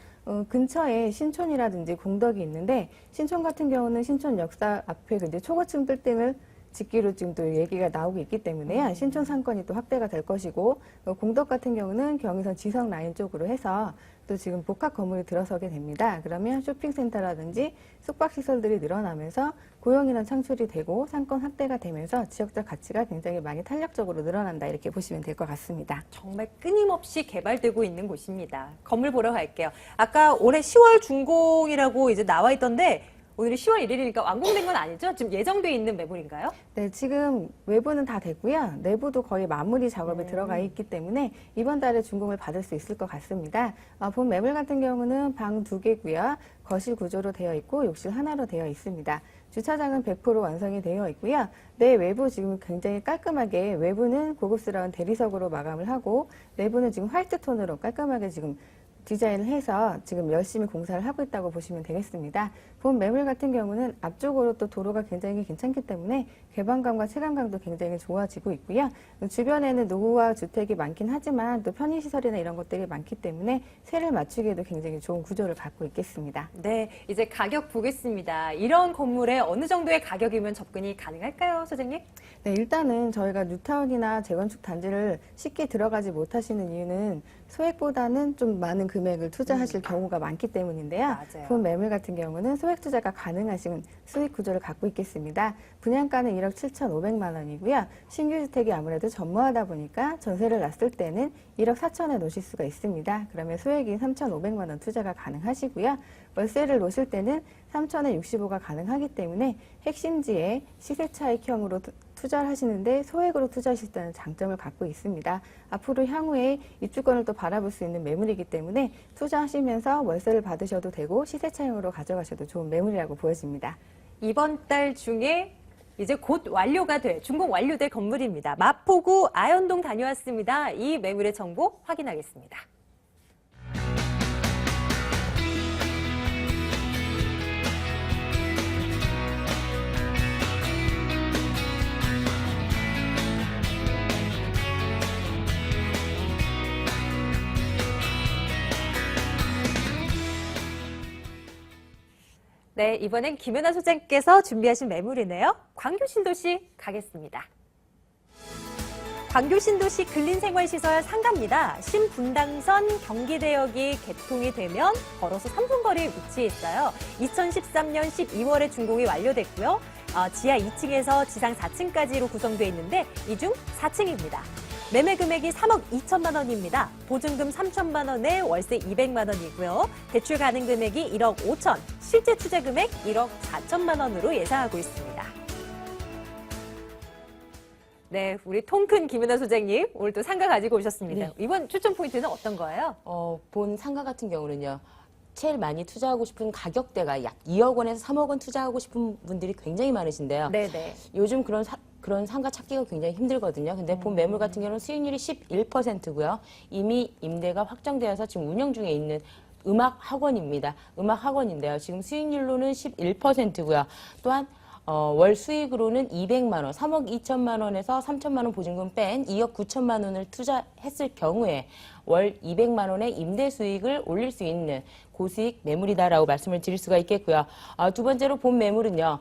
근처에 신촌이라든지 공덕이 있는데 신촌 같은 경우는 신촌 역사 앞에 이제 초고층 빌딩을 짓기로 지금 또 얘기가 나오고 있기 때문에요. 신촌 상권이 또 확대가 될 것이고 공덕 같은 경우는 경의선 지성 라인 쪽으로 해서 또 지금 복합 건물이 들어서게 됩니다. 그러면 쇼핑센터라든지 숙박시설들이 늘어나면서 고용인원 창출이 되고 상권 확대가 되면서 지역적 가치가 굉장히 많이 탄력적으로 늘어난다 이렇게 보시면 될 것 같습니다. 정말 끊임없이 개발되고 있는 곳입니다. 건물 보러 갈게요. 아까 올해 10월 준공이라고 이제 나와 있던데 오늘이 10월 1일이니까 완공된 건 아니죠? 지금 예정돼 있는 매물인가요? 네, 지금 외부는 다 됐고요. 내부도 거의 마무리 작업에 들어가 있기 때문에 이번 달에 준공을 받을 수 있을 것 같습니다. 본 매물 같은 경우는 방 2개고요. 거실 구조로 되어 있고 욕실 하나로 되어 있습니다. 주차장은 100% 완성이 되어 있고요. 내 외부 지금 굉장히 깔끔하게 외부는 고급스러운 대리석으로 마감을 하고 내부는 지금 화이트 톤으로 깔끔하게 지금 디자인을 해서 지금 열심히 공사를 하고 있다고 보시면 되겠습니다. 본 매물 같은 경우는 앞쪽으로 또 도로가 굉장히 괜찮기 때문에 개방감과 체감감도 굉장히 좋아지고 있고요. 주변에는 노후화 주택이 많긴 하지만 또 편의시설이나 이런 것들이 많기 때문에 세를 맞추기에도 굉장히 좋은 구조를 갖고 있겠습니다. 네, 이제 가격 보겠습니다. 이런 건물에 어느 정도의 가격이면 접근이 가능할까요, 소장님? 네, 일단은 저희가 뉴타운이나 재건축 단지를 쉽게 들어가지 못하시는 이유는 소액보다는 좀 많은 금액을 투자하실 경우가 많기 때문인데요. 맞아요. 본 매물 같은 경우는 소액 투자가 가능하신 수익 구조를 갖고 있겠습니다. 분양가는 1억 7,500만 원이고요. 신규 주택이 아무래도 전무하다 보니까 전세를 놨을 때는 1억 4천에 놓으실 수가 있습니다. 그러면 소액인 3,500만 원 투자가 가능하시고요. 월세를 놓으실 때는 3천에 65가 가능하기 때문에 핵심지에 시세 차익형으로 투자를 하시는데 소액으로 투자하실 는 장점을 갖고 있습니다. 앞으로 향후에 입주권을 또 바라볼 수 있는 매물이기 때문에 투자하시면서 월세를 받으셔도 되고 시세 차익으로 가져가셔도 좋은 매물이라고 보여집니다. 이번 달 중에 이제 곧 완료가 돼 준공 완료될 건물입니다. 마포구 아현동 다녀왔습니다. 이 매물의 정보 확인하겠습니다. 네, 이번엔 김연아 소장께서 준비하신 매물이네요. 광교신도시 가겠습니다. 광교신도시 근린생활시설 상가입니다. 신분당선 경기대역이 개통이 되면 걸어서 3분 거리에 위치해 있어요. 2013년 12월에 준공이 완료됐고요. 지하 2층에서 지상 4층까지로 구성되어 있는데 이 중 4층입니다. 매매 금액이 3억 2천만 원입니다. 보증금 3천만 원에 월세 200만 원이고요. 대출 가능 금액이 1억 5천, 실제 투자 금액 1억 4천만 원으로 예상하고 있습니다. 네, 우리 통큰 김연아 소장님 오늘 또 상가 가지고 오셨습니다. 네. 이번 추천 포인트는 어떤 거예요? 본 상가 같은 경우는요. 제일 많이 투자하고 싶은 가격대가 약 2억 원에서 3억 원 투자하고 싶은 분들이 굉장히 많으신데요. 네네. 요즘 그런 상가 찾기가 굉장히 힘들거든요. 근데 본 매물 같은 경우는 수익률이 11%고요. 이미 임대가 확정되어서 지금 운영 중에 있는 음악 학원입니다. 음악 학원인데요. 지금 수익률로는 11%고요. 또한 월 수익으로는 200만 원, 3억 2천만 원에서 3천만 원 보증금 뺀 2억 9천만 원을 투자했을 경우에 월 200만 원의 임대 수익을 올릴 수 있는 고수익 매물이다라고 말씀을 드릴 수가 있겠고요. 두 번째로 본 매물은요.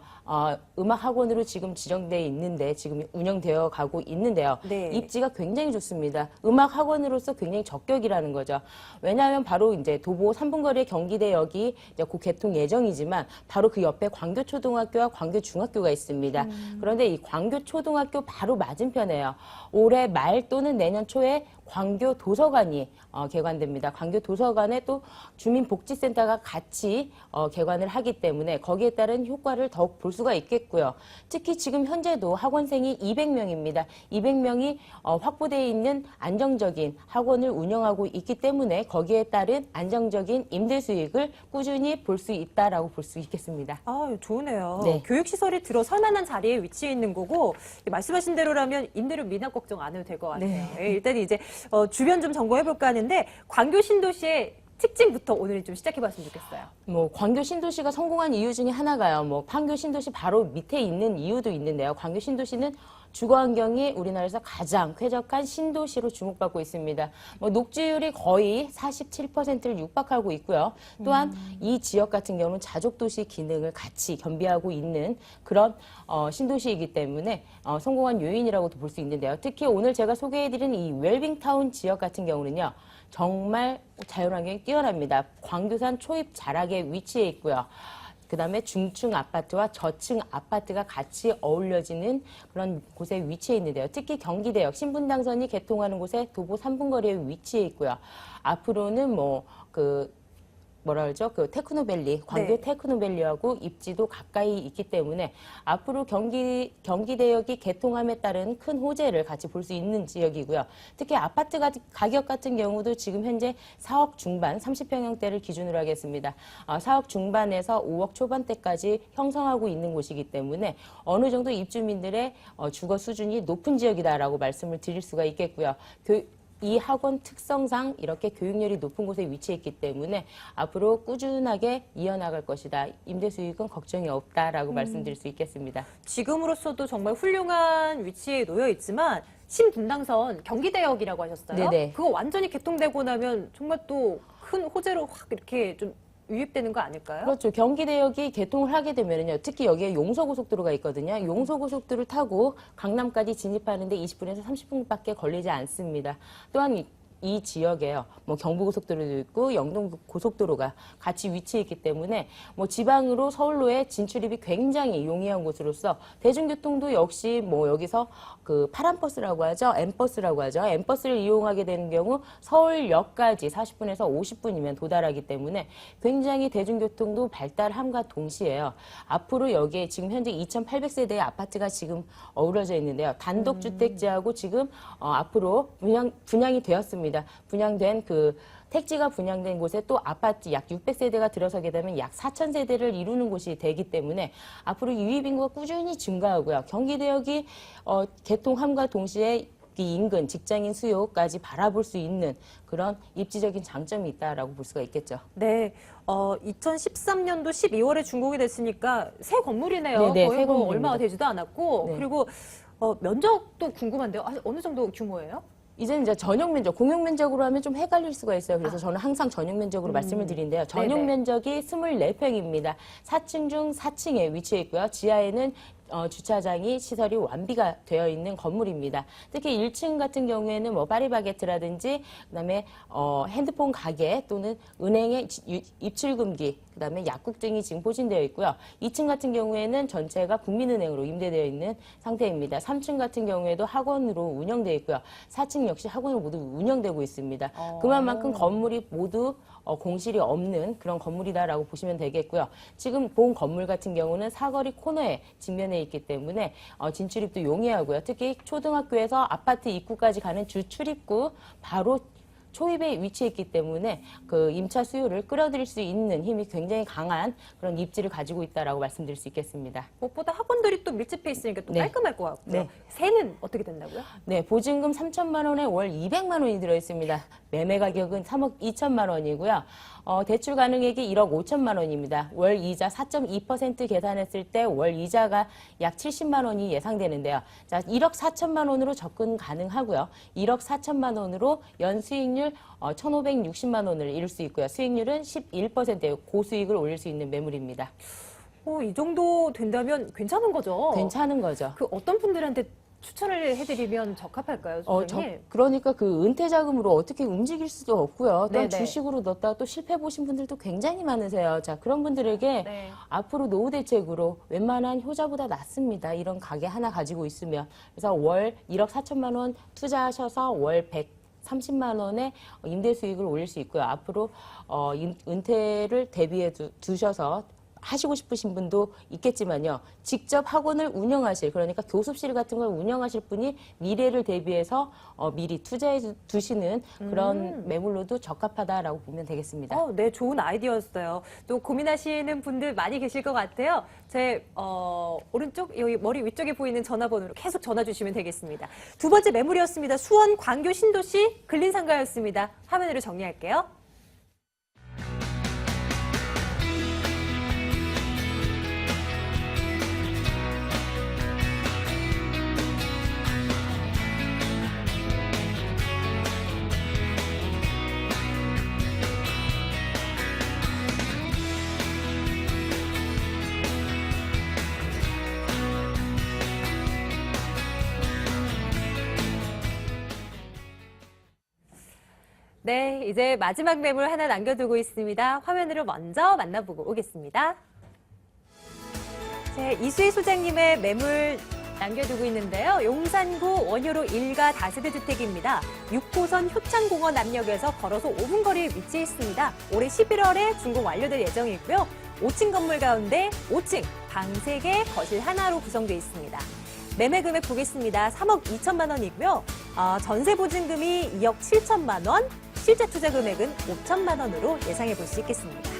음악 학원으로 지금 지정돼 있는데 지금 운영되어 가고 있는데요. 네. 입지가 굉장히 좋습니다. 음악 학원으로서 굉장히 적격이라는 거죠. 왜냐하면 바로 이제 도보 3분 거리의 경기대역이 이제 곧 개통 예정이지만 바로 그 옆에 광교초등학교와 광교중학교가 있습니다. 그런데 이 광교초등학교 바로 맞은편에요. 올해 말 또는 내년 초에 광교 도서관이 개관됩니다. 광교 도서관에 또 주민복지센터가 같이 개관을 하기 때문에 거기에 따른 효과를 더욱 볼 수가 있겠고요. 특히 지금 현재도 학원생이 200명입니다. 200명이 확보되어 있는 안정적인 학원을 운영하고 있기 때문에 거기에 따른 안정적인 임대 수익을 꾸준히 볼 수 있다라고 볼 수 있겠습니다. 좋으네요. 네. 교육시설이 들어설 만한 자리에 위치해 있는 거고 말씀하신 대로라면 임대료 미납 걱정 안 해도 될 것 같아요. 네. 예, 일단 이제 주변 좀 점검해볼까 하는데 광교 신도시의 특징부터 오늘 좀 시작해봤으면 좋겠어요. 광교 신도시가 성공한 이유 중에 하나가요. 광교 신도시 바로 밑에 있는 이유도 있는데요. 광교 신도시는 주거 환경이 우리나라에서 가장 쾌적한 신도시로 주목받고 있습니다. 녹지율이 거의 47%를 육박하고 있고요. 또한 이 지역 같은 경우는 자족도시 기능을 같이 겸비하고 있는 그런 신도시이기 때문에 성공한 요인이라고도 볼 수 있는데요. 특히 오늘 제가 소개해드린 이 웰빙타운 지역 같은 경우는요. 정말 자연환경이 뛰어납니다. 광교산 초입 자락에 위치해 있고요. 그 다음에 중층 아파트와 저층 아파트가 같이 어울려지는 그런 곳에 위치해 있는데요. 특히 경기대역 신분당선이 개통하는 곳에 도보 3분 거리에 위치해 있고요. 앞으로는 그 테크노밸리, 광교 네. 테크노밸리하고 입지도 가까이 있기 때문에 앞으로 경기대역이 개통함에 따른 큰 호재를 같이 볼 수 있는 지역이고요. 특히 아파트 가격 같은 경우도 지금 현재 4억 중반, 30평형대를 기준으로 하겠습니다. 4억 중반에서 5억 초반대까지 형성하고 있는 곳이기 때문에 어느 정도 입주민들의 주거 수준이 높은 지역이다라고 말씀을 드릴 수가 있겠고요. 이 학원 특성상 이렇게 교육열이 높은 곳에 위치했기 때문에 앞으로 꾸준하게 이어나갈 것이다. 임대 수익은 걱정이 없다라고 말씀드릴 수 있겠습니다. 지금으로서도 정말 훌륭한 위치에 놓여 있지만 신분당선 경기대역이라고 하셨어요. 네네. 그거 완전히 개통되고 나면 정말 또 큰 호재로 확 이렇게 좀 유입되는 거 아닐까요? 그렇죠. 경기대역이 개통을 하게 되면요. 특히 여기에 용서고속도로가 있거든요. 용서고속도로를 타고 강남까지 진입하는데 20분에서 30분밖에 걸리지 않습니다. 또한 이 지역에요. 경부고속도로도 있고 영동고속도로가 같이 위치해 있기 때문에 지방으로 서울로의 진출입이 굉장히 용이한 곳으로서 대중교통도 역시 여기서 그 파란버스라고 하죠. M버스라고 하죠. M버스를 이용하게 되는 경우 서울역까지 40분에서 50분이면 도달하기 때문에 굉장히 대중교통도 발달함과 동시에요. 앞으로 여기에 지금 현재 2,800세대의 아파트가 지금 어우러져 있는데요. 단독주택지하고 지금 앞으로 분양이 되었습니다. 분양된 그 택지가 분양된 곳에 또 아파트 약 600세대가 들어서게 되면 약 4,000세대를 이루는 곳이 되기 때문에 앞으로 유입 인구가 꾸준히 증가하고요. 경기대역이 개통함과 동시에 이 인근 직장인 수요까지 바라볼 수 있는 그런 입지적인 장점이 있다라고 볼 수가 있겠죠. 네, 2013년도 12월에 준공이 됐으니까 새 건물이네요. 네네, 거의 새 뭐 건물입니다. 얼마가 되지도 않았고 네. 그리고 면적도 궁금한데요. 어느 정도 규모예요? 이제는 이제 전용 면적, 공용 면적으로 하면 좀 헷갈릴 수가 있어요. 그래서 저는 항상 전용 면적으로 말씀을 드리는데요. 전용 네네. 면적이 24평입니다. 4층 중 4층에 위치해 있고요. 지하에는 주차장이 시설이 완비가 되어 있는 건물입니다. 특히 1층 같은 경우에는 뭐 파리바게트라든지 그다음에 핸드폰 가게 또는 은행의 입출금기 그다음에 약국 등이 지금 포진되어 있고요. 2층 같은 경우에는 전체가 국민은행으로 임대되어 있는 상태입니다. 3층 같은 경우에도 학원으로 운영되어 있고요. 4층 역시 학원으로 모두 운영되고 있습니다. 그만큼 건물이 모두 공실이 없는 그런 건물이다라고 보시면 되겠고요. 지금 본 건물 같은 경우는 사거리 코너에 직면해 있기 때문에 진출입도 용이하고요. 특히 초등학교에서 아파트 입구까지 가는 주 출입구 바로 초입에 위치해 있기 때문에 그 임차 수요를 끌어들일 수 있는 힘이 굉장히 강한 그런 입지를 가지고 있다라고 말씀드릴 수 있겠습니다. 무엇보다 학원들이 또 밀집해 있으니까 또 네. 깔끔할 것 같고요. 네. 세는 어떻게 된다고요? 네, 보증금 3천만 원에 월 200만 원이 들어 있습니다. 매매 가격은 3억 2천만 원이고요. 대출 가능액이 1억 5천만 원입니다. 월 이자 4.2% 계산했을 때 월 이자가 약 70만 원이 예상되는데요. 자, 1억 4천만 원으로 접근 가능하고요. 1억 4천만 원으로 연 수익률 1,560만 원을 이룰 수 있고요. 수익률은 11%예요. 고수익을 올릴 수 있는 매물입니다. 이 정도 된다면 괜찮은 거죠? 괜찮은 거죠. 그 어떤 분들한테 추천을 해드리면 적합할까요, 소장님? 그러니까 그 은퇴 자금으로 어떻게 움직일 수도 없고요. 또한 네네. 주식으로 넣었다가 또 실패 보신 분들도 굉장히 많으세요. 자, 그런 분들에게 네. 앞으로 노후 대책으로 웬만한 효자보다 낫습니다. 이런 가게 하나 가지고 있으면. 그래서 월 1억 4천만 원 투자하셔서 월 130만 원의 임대 수익을 올릴 수 있고요. 앞으로 은퇴를 대비해 두셔서 하시고 싶으신 분도 있겠지만요. 직접 학원을 운영하실, 그러니까 교습실 같은 걸 운영하실 분이 미래를 대비해서 미리 투자해 두시는 그런 매물로도 적합하다라고 보면 되겠습니다. 네, 좋은 아이디어였어요. 또 고민하시는 분들 많이 계실 것 같아요. 제 오른쪽, 여기 머리 위쪽에 보이는 전화번호로 계속 전화 주시면 되겠습니다. 두 번째 매물이었습니다. 수원 광교 신도시 근린상가였습니다. 화면으로 정리할게요. 네, 이제 마지막 매물 하나 남겨두고 있습니다. 화면으로 먼저 만나보고 오겠습니다. 이수희 소장님의 매물 남겨두고 있는데요. 용산구 원효로 1가 다세대 주택입니다. 6호선 효창공원 앞역에서 걸어서 5분 거리에 위치해 있습니다. 올해 11월에 준공 완료될 예정이고요. 5층 건물 가운데 5층, 방 3개, 거실 하나로 구성되어 있습니다. 매매 금액 보겠습니다. 3억 2천만 원이고요. 전세 보증금이 2억 7천만 원, 실제 투자 금액은 5천만 원으로 예상해 볼 수 있겠습니다.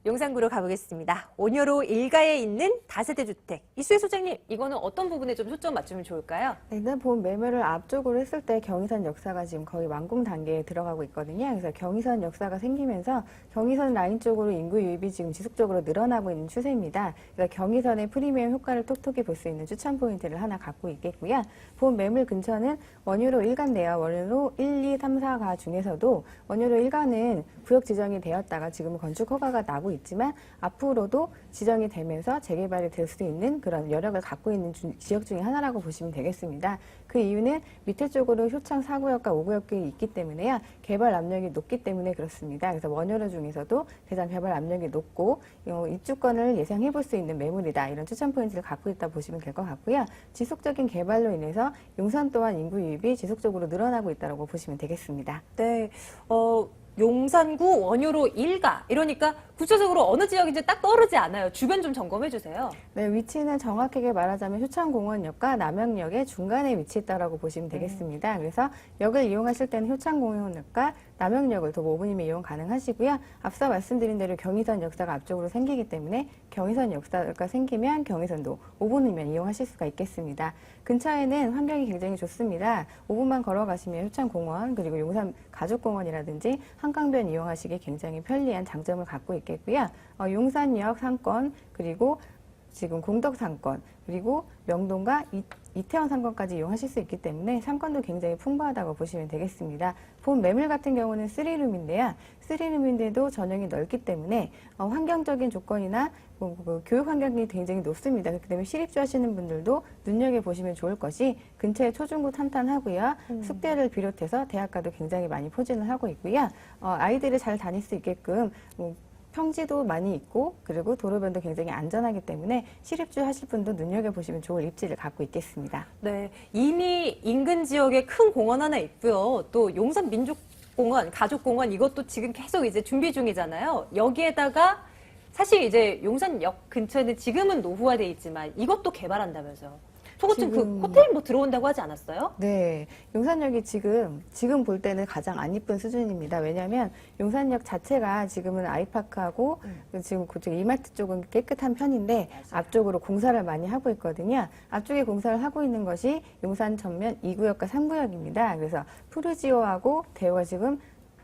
용산구로 가보겠습니다. 온효로 1가에 있는 다세대 주택. 이수혜 소장님, 이거는 어떤 부분에 좀 초점 맞추면 좋을까요? 네, 일단 본 매매를 앞쪽으로 했을 때 경의선 역사가 지금 거의 완공 단계에 들어가고 있거든요. 그래서 경의선 역사가 생기면서 경의선 라인 쪽으로 인구 유입이 지금 지속적으로 늘어나고 있는 추세입니다. 그래서 경의선의 프리미엄 효과를 톡톡히 볼 수 있는 추천 포인트를 하나 갖고 있겠고요. 본 매물 근처는 원효로 1가인데요. 원효로 1, 2, 3, 4가 중에서도 원효로 1가는 구역 지정이 되었다가 지금은 건축 허가가 나고 있지만 앞으로도 지정이 되면서 재개발이 될 수 있는 그런 여력을 갖고 있는 지역 중에 하나라고 보시면 되겠습니다. 그 이유는 밑에 쪽으로 효창 4구역과 5구역이 있기 때문에요. 개발 압력이 높기 때문에 그렇습니다. 그래서 원효로 중에서도 가장 개발 압력이 높고 입주권을 예상해 볼 수 있는 매물이다. 이런 추천 포인트를 갖고 있다 보시면 될 것 같고요. 지속적인 개발로 인해서 용산 또한 인구 유입이 지속적으로 늘어나고 있다고 보시면 되겠습니다. 네, 용산구 원효로 1가 이러니까 구체적으로 어느 지역인지 딱 떠오르지 않아요. 주변 좀 점검해 주세요. 네, 위치는 정확하게 말하자면 효창공원역과 남양역의 중간에 위치했다라고 보시면 되겠습니다. 그래서 역을 이용하실 때는 효창공원역과 남양역을 도보 5분이면 이용 가능하시고요. 앞서 말씀드린 대로 경의선 역사가 앞쪽으로 생기기 때문에 경의선 역사가 생기면 경의선도 5분이면 이용하실 수가 있겠습니다. 근처에는 환경이 굉장히 좋습니다. 5분만 걸어가시면 효창공원 그리고 용산 가족공원이라든지 한강변 이용하시기 굉장히 편리한 장점을 갖고 있겠고요. 용산역 상권 그리고 지금 공덕 상권 그리고 명동과 이태원 상권까지 이용하실 수 있기 때문에 상권도 굉장히 풍부하다고 보시면 되겠습니다. 본 매물 같은 경우는 3룸인데요. 3룸인데도 전용이 넓기 때문에 환경적인 조건이나 그 교육 환경이 굉장히 높습니다. 그렇기 때문에 실입주 하시는 분들도 눈여겨보시면 좋을 것이 근처에 초중고 탄탄하고요. 숙대를 비롯해서 대학가도 굉장히 많이 포진을 하고 있고요. 아이들이 잘 다닐 수 있게끔 평지도 많이 있고 그리고 도로변도 굉장히 안전하기 때문에 실입주 하실 분도 눈여겨보시면 좋을 입지를 갖고 있겠습니다. 네, 이미 인근 지역에 큰 공원 하나 있고요. 또 용산 민족공원, 가족공원 이것도 지금 계속 이제 준비 중이잖아요. 여기에다가 사실 이제 용산역 근처에는 지금은 노후화돼 있지만 이것도 개발한다면서요. 초고층 그 호텔 뭐 들어온다고 하지 않았어요? 네, 용산역이 지금 볼 때는 가장 안 이쁜 수준입니다. 왜냐하면 용산역 자체가 지금은 아이파크하고 지금 그쪽 이마트 쪽은 깨끗한 편인데 앞쪽으로 공사를 많이 하고 있거든요. 앞쪽에 공사를 하고 있는 것이 용산 전면 2구역과 3구역입니다. 그래서 푸르지오하고 대우가 지금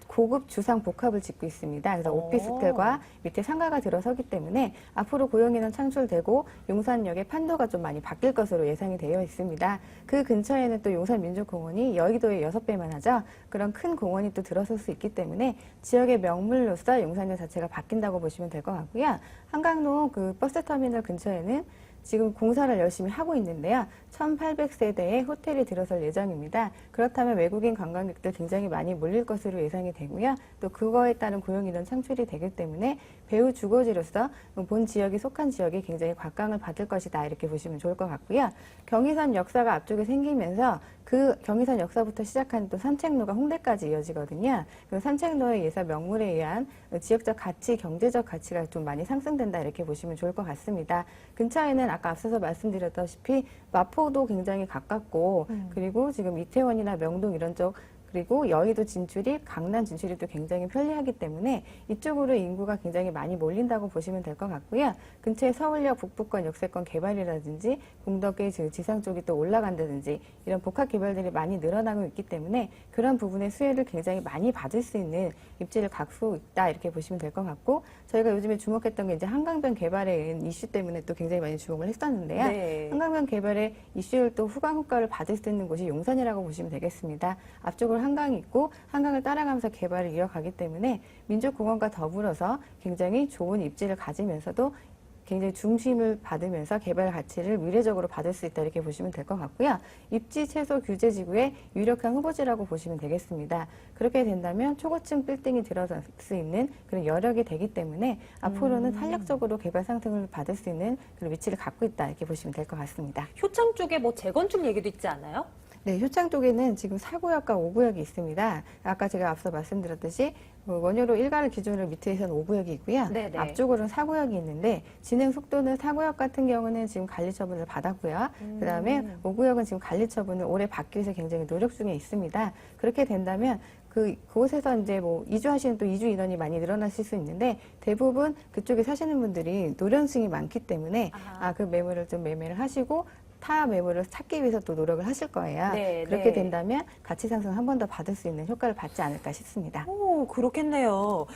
고급 주상 복합을 짓고 있습니다. 그래서 오피스텔과 밑에 상가가 들어서기 때문에 앞으로 고용인원 창출되고 용산역의 판도가 좀 많이 바뀔 것으로 예상이 되어 있습니다. 그 근처에는 또 용산민족공원이 여의도의 6배만 하죠. 그런 큰 공원이 또 들어설 수 있기 때문에 지역의 명물로서 용산역 자체가 바뀐다고 보시면 될 것 같고요. 한강로 그 버스터미널 근처에는 지금 공사를 열심히 하고 있는데요. 1,800세대의 호텔이 들어설 예정입니다. 그렇다면 외국인 관광객들 굉장히 많이 몰릴 것으로 예상이 되고요. 또 그거에 따른 고용인원 창출이 되기 때문에 배후 주거지로서 본 지역이 속한 지역이 굉장히 곽강을 받을 것이다 이렇게 보시면 좋을 것 같고요. 경의선 역사가 앞쪽에 생기면서 그 경의선 역사부터 시작한 또 산책로가 홍대까지 이어지거든요. 그 산책로의 예사 명물에 의한 지역적 가치, 경제적 가치가 좀 많이 상승된다 이렇게 보시면 좋을 것 같습니다. 근처에는 아까 앞서서 말씀드렸다시피 마포도 굉장히 가깝고 그리고 지금 이태원이나 명동 이런 쪽 그리고 여의도 진출이 강남 진출이 또 굉장히 편리하기 때문에 이쪽으로 인구가 굉장히 많이 몰린다고 보시면 될 것 같고요. 근처에 서울역 북부권 역세권 개발이라든지 공덕의 지상 쪽이 또 올라간다든지 이런 복합 개발들이 많이 늘어나고 있기 때문에 그런 부분의 수혜를 굉장히 많이 받을 수 있는 입지를 갖고 있다 이렇게 보시면 될 것 같고 저희가 요즘에 주목했던 게 이제 한강변 개발의 이슈 때문에 또 굉장히 많이 주목을 했었는데요. 네. 한강변 개발의 이슈를 또 후광 효과를 받을 수 있는 곳이 용산이라고 보시면 되겠습니다. 앞쪽으로 한강이 있고 한강을 따라가면서 개발을 이어가기 때문에 민족공원과 더불어서 굉장히 좋은 입지를 가지면서도 굉장히 중심을 받으면서 개발 가치를 미래적으로 받을 수 있다 이렇게 보시면 될 것 같고요. 입지 최소 규제 지구의 유력한 후보지라고 보시면 되겠습니다. 그렇게 된다면 초고층 빌딩이 들어설 수 있는 그런 여력이 되기 때문에 앞으로는 탄력적으로 개발 상승을 받을 수 있는 그런 위치를 갖고 있다 이렇게 보시면 될 것 같습니다. 효창 쪽에 뭐 재건축 얘기도 있지 않아요? 네, 효창 쪽에는 지금 4구역과 5구역이 있습니다. 아까 제가 앞서 말씀드렸듯이 원효로 1가를 기준으로 밑에서는 5구역이 있고요. 네네. 앞쪽으로는 4구역이 있는데 진행 속도는 4구역 같은 경우는 지금 관리 처분을 받았고요. 그다음에 5구역은 지금 관리 처분을 올해 받기 위해서 굉장히 노력 중에 있습니다. 그렇게 된다면 그곳에서 이제 뭐 이주하시는 또 이주 인원이 많이 늘어나실 수 있는데 대부분 그쪽에 사시는 분들이 노련층이 많기 때문에 그 매물을 좀 매매를 하시고 타 매물을 찾기 위해서 또 노력을 하실 거예요. 네, 그렇게 네. 된다면 가치 상승 한 번 더 받을 수 있는 효과를 받지 않을까 싶습니다. 오, 그렇겠네요.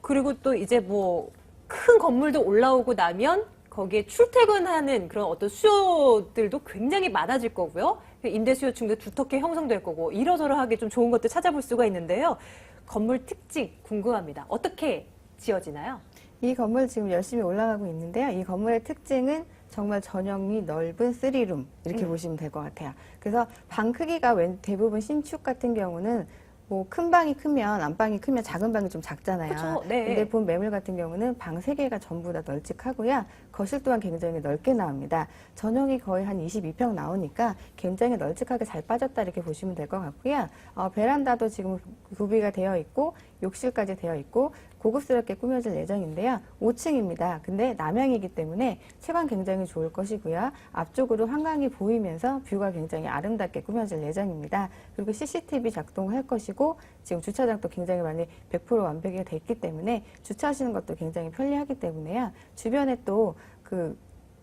그리고 또 이제 뭐 큰 건물도 올라오고 나면 거기에 출퇴근하는 그런 어떤 수요들도 굉장히 많아질 거고요. 임대 수요층도 두텁게 형성될 거고 이러저러하게 좀 좋은 것들 찾아볼 수가 있는데요. 건물 특징 궁금합니다. 어떻게 지어지나요? 이 건물 지금 열심히 올라가고 있는데요. 이 건물의 특징은 정말 전형이 넓은 3룸 이렇게 보시면 될 것 같아요. 그래서 방 크기가 대부분 신축 같은 경우는 뭐 큰 방이 크면 안방이 크면 작은 방이 좀 작잖아요. 그쵸, 네. 근데 본 매물 같은 경우는 방 3개가 전부 다 널찍하고요. 거실 또한 굉장히 넓게 나옵니다. 전용이 거의 한 22평 나오니까 굉장히 널찍하게 잘 빠졌다 이렇게 보시면 될 것 같고요. 베란다도 지금 구비가 되어 있고 욕실까지 되어 있고 고급스럽게 꾸며질 예정인데요. 5층입니다. 근데 남향이기 때문에 채광 굉장히 좋을 것이고요. 앞쪽으로 한강이 보이면서 뷰가 굉장히 아름답게 꾸며질 예정입니다. 그리고 CCTV 작동할 것이고 지금 주차장도 굉장히 많이 100% 완벽히 돼 있기 때문에 주차하시는 것도 굉장히 편리하기 때문에요. 주변에 또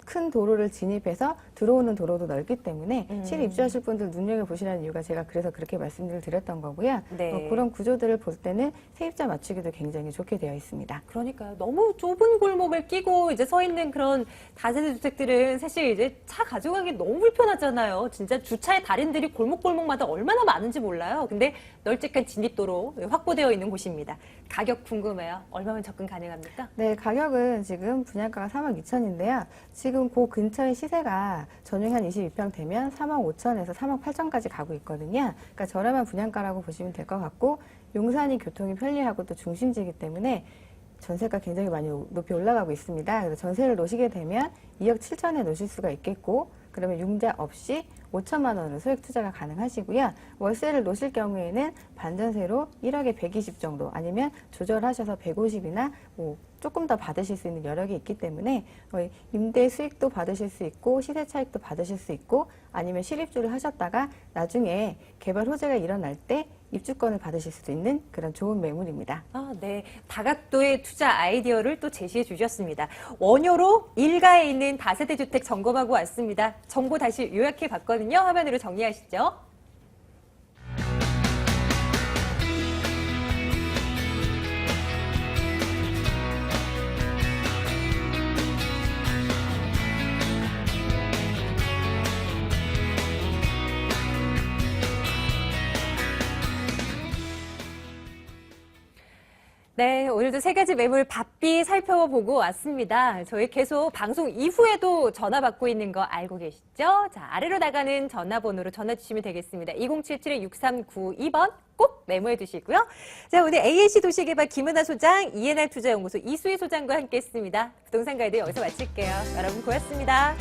큰 도로를 진입해서 들어오는 도로도 넓기 때문에 실에 입주하실 분들 눈여겨보시라는 이유가 제가 그래서 그렇게 말씀을 드렸던 거고요. 네. 그런 구조들을 볼 때는 세입자 맞추기도 굉장히 좋게 되어 있습니다. 그러니까요. 너무 좁은 골목을 끼고 이제 서 있는 그런 다세대 주택들은 사실 이제 차 가져가기 너무 불편하잖아요. 진짜 주차의 달인들이 골목골목마다 얼마나 많은지 몰라요. 근데 널찍한 진입도로 확보되어 있는 곳입니다. 가격 궁금해요. 얼마면 접근 가능합니까? 네, 가격은 지금 분양가가 3억 2천인데요. 지금 그 근처의 시세가 전용이 한 22평 되면 3억 5천에서 3억 8천까지 가고 있거든요. 그러니까 저렴한 분양가라고 보시면 될 것 같고 용산이 교통이 편리하고 또 중심지이기 때문에 전세가 굉장히 많이 높이 올라가고 있습니다. 그래서 전세를 놓으시게 되면 2억 7천에 놓으실 수가 있겠고 그러면 융자 없이 5천만 원으로 소액 투자가 가능하시고요. 월세를 놓으실 경우에는 반전세로 1억에 120 정도 아니면 조절하셔서 150이나 뭐 조금 더 받으실 수 있는 여력이 있기 때문에 임대 수익도 받으실 수 있고 시세 차익도 받으실 수 있고 아니면 실입주를 하셨다가 나중에 개발 호재가 일어날 때 입주권을 받으실 수도 있는 그런 좋은 매물입니다. 네. 다각도의 투자 아이디어를 또 제시해 주셨습니다. 원효로 일가에 있는 다세대 주택 점검하고 왔습니다. 정보 다시 요약해 봤거든요. 화면으로 정리하시죠. 네, 오늘도 세 가지 매물 바삐 살펴보고 왔습니다. 저희 계속 방송 이후에도 전화 받고 있는 거 알고 계시죠? 자, 아래로 나가는 전화번호로 전화 주시면 되겠습니다. 2077-6392번 꼭 메모해 두시고요. 자, 오늘 AAC 도시개발 김은하 소장, ENR 투자연구소 이수희 소장과 함께 했습니다. 부동산 가이드 여기서 마칠게요. 여러분 고맙습니다.